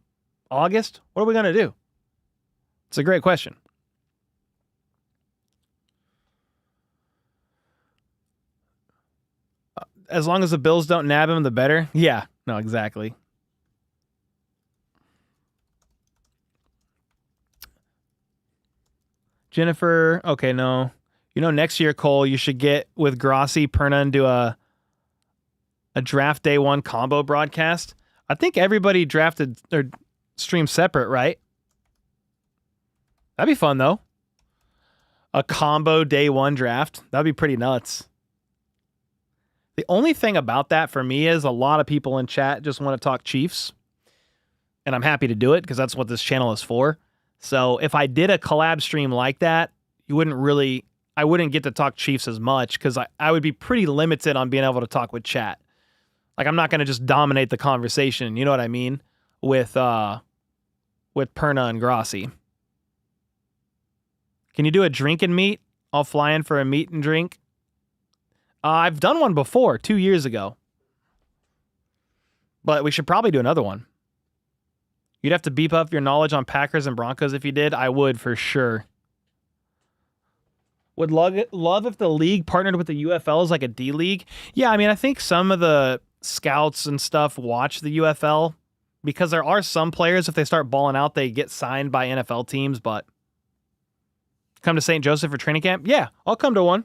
August, what are we going to do? It's a great question. As long as the Bills don't nab him, the better. Yeah, no, exactly. Jennifer, okay, no. You know, next year, Cole, you should get with Grossi, Perna, and do a draft day 1 combo broadcast. I think everybody drafted or streamed separate, right? That'd be fun, though. A combo day 1 draft. That'd be pretty nuts. The only thing about that for me is a lot of people in chat just want to talk Chiefs. And I'm happy to do it because that's what this channel is for. So if I did a collab stream like that, I wouldn't get to talk Chiefs as much because I would be pretty limited on being able to talk with chat. Like, I'm not going to just dominate the conversation, you know what I mean? With Perna and Grossi. Can you do a drink and meet? I'll fly in for a meet and drink. I've done one before, 2 years ago. But we should probably do another one. You'd have to beef up your knowledge on Packers and Broncos if you did. I would, for sure. Would love if the league partnered with the UFLs like a D League. Yeah, I mean, I think some of the scouts and stuff watch the UFL because there are some players, if they start balling out, they get signed by NFL teams, but come to St. Joseph for training camp? Yeah, I'll come to one.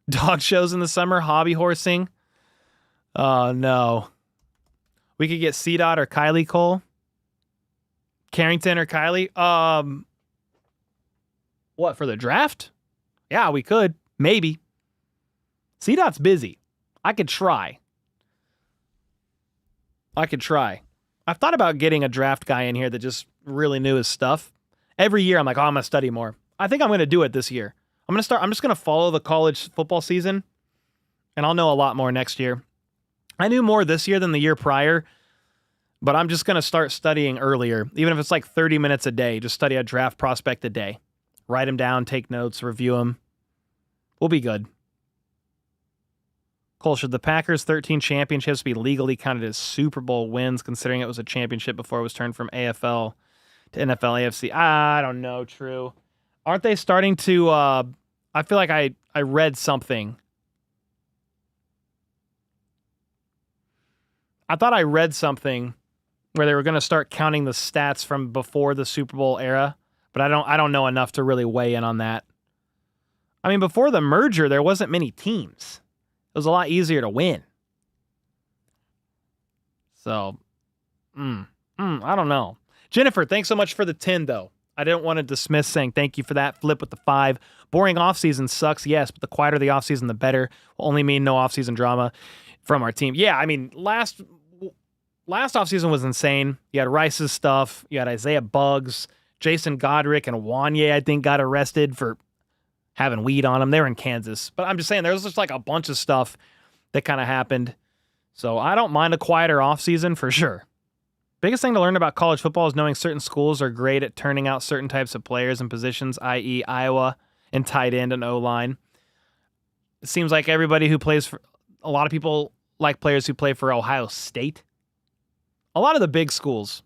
Dog shows in the summer, hobby horsing. Oh, no. We could get C-Dot or Kylie Cole. Carrington or Kylie. What, for the draft? Yeah, we could. Maybe. C-Dot's busy. I could try. I've thought about getting a draft guy in here that just really knew his stuff. Every year, I'm like, I'm going to study more. I think I'm going to do it this year. I'm just going to follow the college football season, and I'll know a lot more next year. I knew more this year than the year prior, but I'm just going to start studying earlier, even if it's like 30 minutes a day. Just study a draft prospect a day. Write them down, take notes, review them. We'll be good. Cole, should the Packers' 13 championships be legally counted as Super Bowl wins, considering it was a championship before it was turned from AFL to NFL AFC? I don't know, True. Aren't they starting to, I feel like I read something. I thought I read something where they were going to start counting the stats from before the Super Bowl era, but I don't know enough to really weigh in on that. I mean, before the merger, there wasn't many teams. It was a lot easier to win. So, I don't know. Jennifer, thanks so much for the 10, though. I didn't want to dismiss saying thank you for that. Flip with the 5. Boring offseason sucks, yes, but the quieter the offseason, the better. Will only mean no offseason drama from our team. Yeah, I mean, last offseason was insane. You had Rice's stuff. You had Isaiah Buggs. Jason Godric and Wanye, I think, got arrested for having weed on them. They were in Kansas. But I'm just saying, there was just like a bunch of stuff that kind of happened. So I don't mind a quieter offseason for sure. Biggest thing to learn about college football is knowing certain schools are great at turning out certain types of players and positions, i.e. Iowa and tight end and O-line. It seems like everybody who plays for, a lot of people like players who play for Ohio State. A lot of the big schools.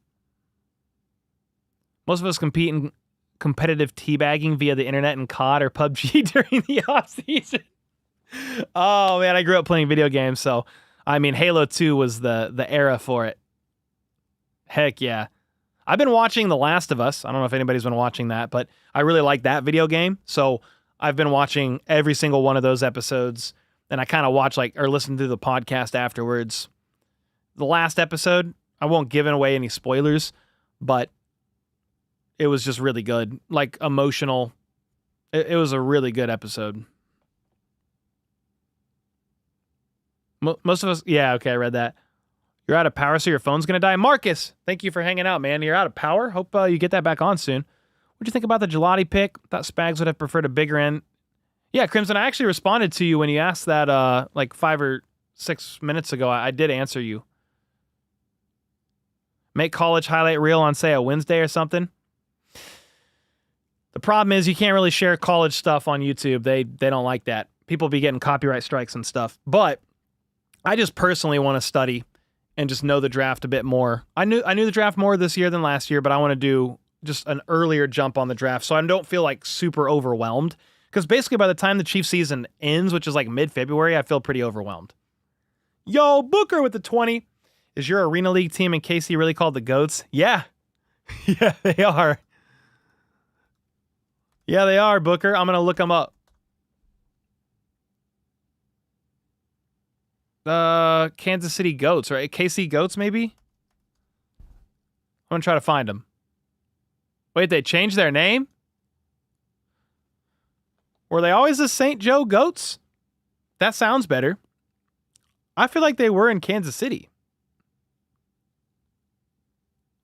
Most of us compete in competitive teabagging via the internet and COD or PUBG during the off-season. Oh, man, I grew up playing video games, so, I mean, Halo 2 was the era for it. Heck yeah. I've been watching The Last of Us. I don't know if anybody's been watching that, but I really like that video game. So I've been watching every single one of those episodes, and I kind of watch or listen to the podcast afterwards. The last episode, I won't give away any spoilers, but it was just really good. Like, emotional. It was a really good episode. Most of us, yeah, okay, I read that. You're out of power, so your phone's going to die. Marcus, thank you for hanging out, man. You're out of power. Hope you get that back on soon. What'd you think about the gelati pick? Thought Spags would have preferred a bigger end. Yeah, Crimson, I actually responded to you when you asked that like 5 or 6 minutes ago. I did answer you. Make college highlight reel on, say, a Wednesday or something. The problem is you can't really share college stuff on YouTube. They don't like that. People be getting copyright strikes and stuff. But I just personally want to study and just know the draft a bit more. I knew the draft more this year than last year, but I want to do just an earlier jump on the draft so I don't feel like super overwhelmed. Because basically by the time the Chiefs season ends, which is like mid-February, I feel pretty overwhelmed. Yo, Booker with the 20. Is your Arena League team in KC really called the GOATs? Yeah. Yeah, they are. Yeah, they are, Booker. I'm going to look them up. Kansas City Goats, right? KC Goats, maybe? I'm going to try to find them. Wait, they changed their name? Were they always the St. Joe Goats? That sounds better. I feel like they were in Kansas City.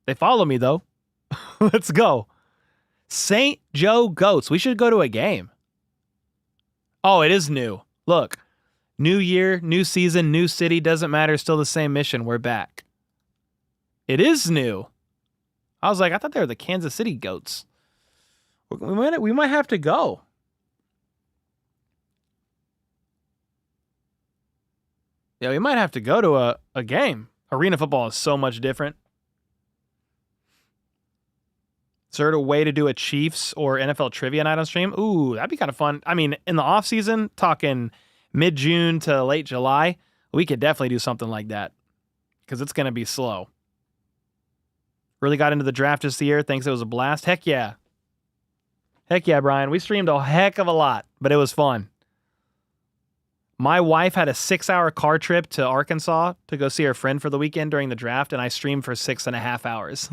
They follow me, though. Let's go. St. Joe Goats. We should go to a game. Oh, it is new. Look. New year, new season, new city. Doesn't matter. Still the same mission. We're back. It is new. I was like, I thought they were the Kansas City Goats. We might have to go. Yeah, we might have to go to a game. Arena football is so much different. Is there a way to do a Chiefs or NFL trivia night on stream? Ooh, that'd be kind of fun. I mean, in the off season, talking mid-June to late July, we could definitely do something like that because it's going to be slow. Really got into the draft this year. Thinks it was a blast. Heck yeah. Heck yeah, Brian. We streamed a heck of a lot, but it was fun. My wife had a 6-hour car trip to Arkansas to go see her friend for the weekend during the draft, and I streamed for 6.5 hours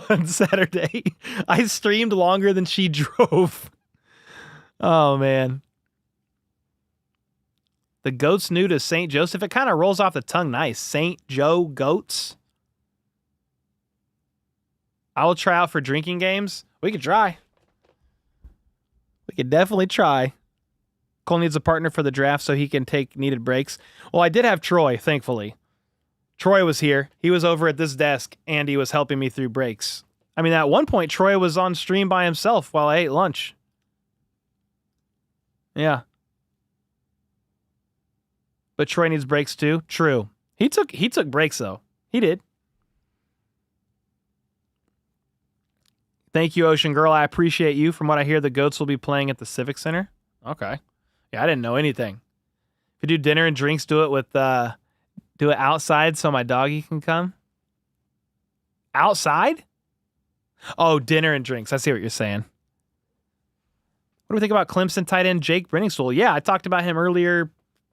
on Saturday. I streamed longer than she drove. Oh, man. The Goats new to St. Joseph. It kind of rolls off the tongue nice. St. Joe Goats. I will try out for drinking games. We could try. We could definitely try. Cole needs a partner for the draft so he can take needed breaks. Well, I did have Troy, thankfully. Troy was here. He was over at this desk, and he was helping me through breaks. I mean, at one point, Troy was on stream by himself while I ate lunch. Yeah. But Troy needs breaks too. True. He took breaks though. He did. Thank you, Ocean Girl. I appreciate you. From what I hear, the Goats will be playing at the Civic Center. Okay. Yeah, I didn't know anything. If you do dinner and drinks, do it outside so my doggy can come. Outside? Oh, dinner and drinks. I see what you're saying. What do we think about Clemson tight end Jake Brenningstool? Yeah, I talked about him earlier.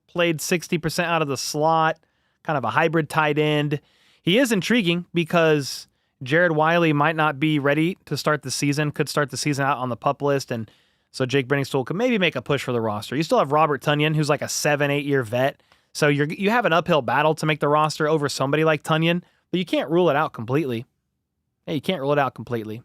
Played 60% out of the slot, kind of a hybrid tight end. He is intriguing because Jared Wiley might not be ready to start the season, could start the season out on the PUP list, and so Jake Brenningstool could maybe make a push for the roster. You still have Robert Tonyan, who's like a 7-8 year vet, so you have an uphill battle to make the roster over somebody like Tonyan, but you can't rule it out completely. Hey, you can't rule it out completely.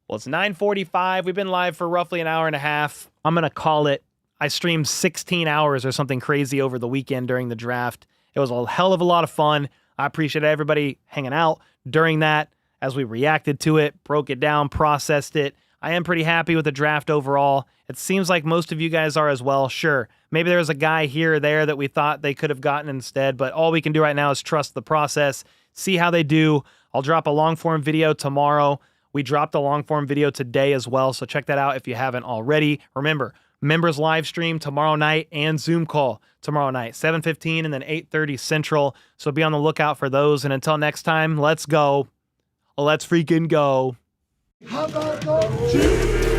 Well, it's 9:45. We've been live for roughly an hour and a half. I'm going to call it. I streamed 16 hours or something crazy over the weekend during the draft. It was a hell of a lot of fun. I appreciate everybody hanging out during that as we reacted to it, broke it down, processed it. I am pretty happy with the draft overall. It seems like most of you guys are as well. Sure, maybe there was a guy here or there that we thought they could have gotten instead, but all we can do right now is trust the process, see how they do. I'll drop a long-form video tomorrow. We dropped a long-form video today as well, so check that out if you haven't already. Remember, members live stream tomorrow night and Zoom call tomorrow night, 7:15 and then 8:30 Central. So be on the lookout for those. And until next time, let's go. Let's freaking go. How about those Chiefs?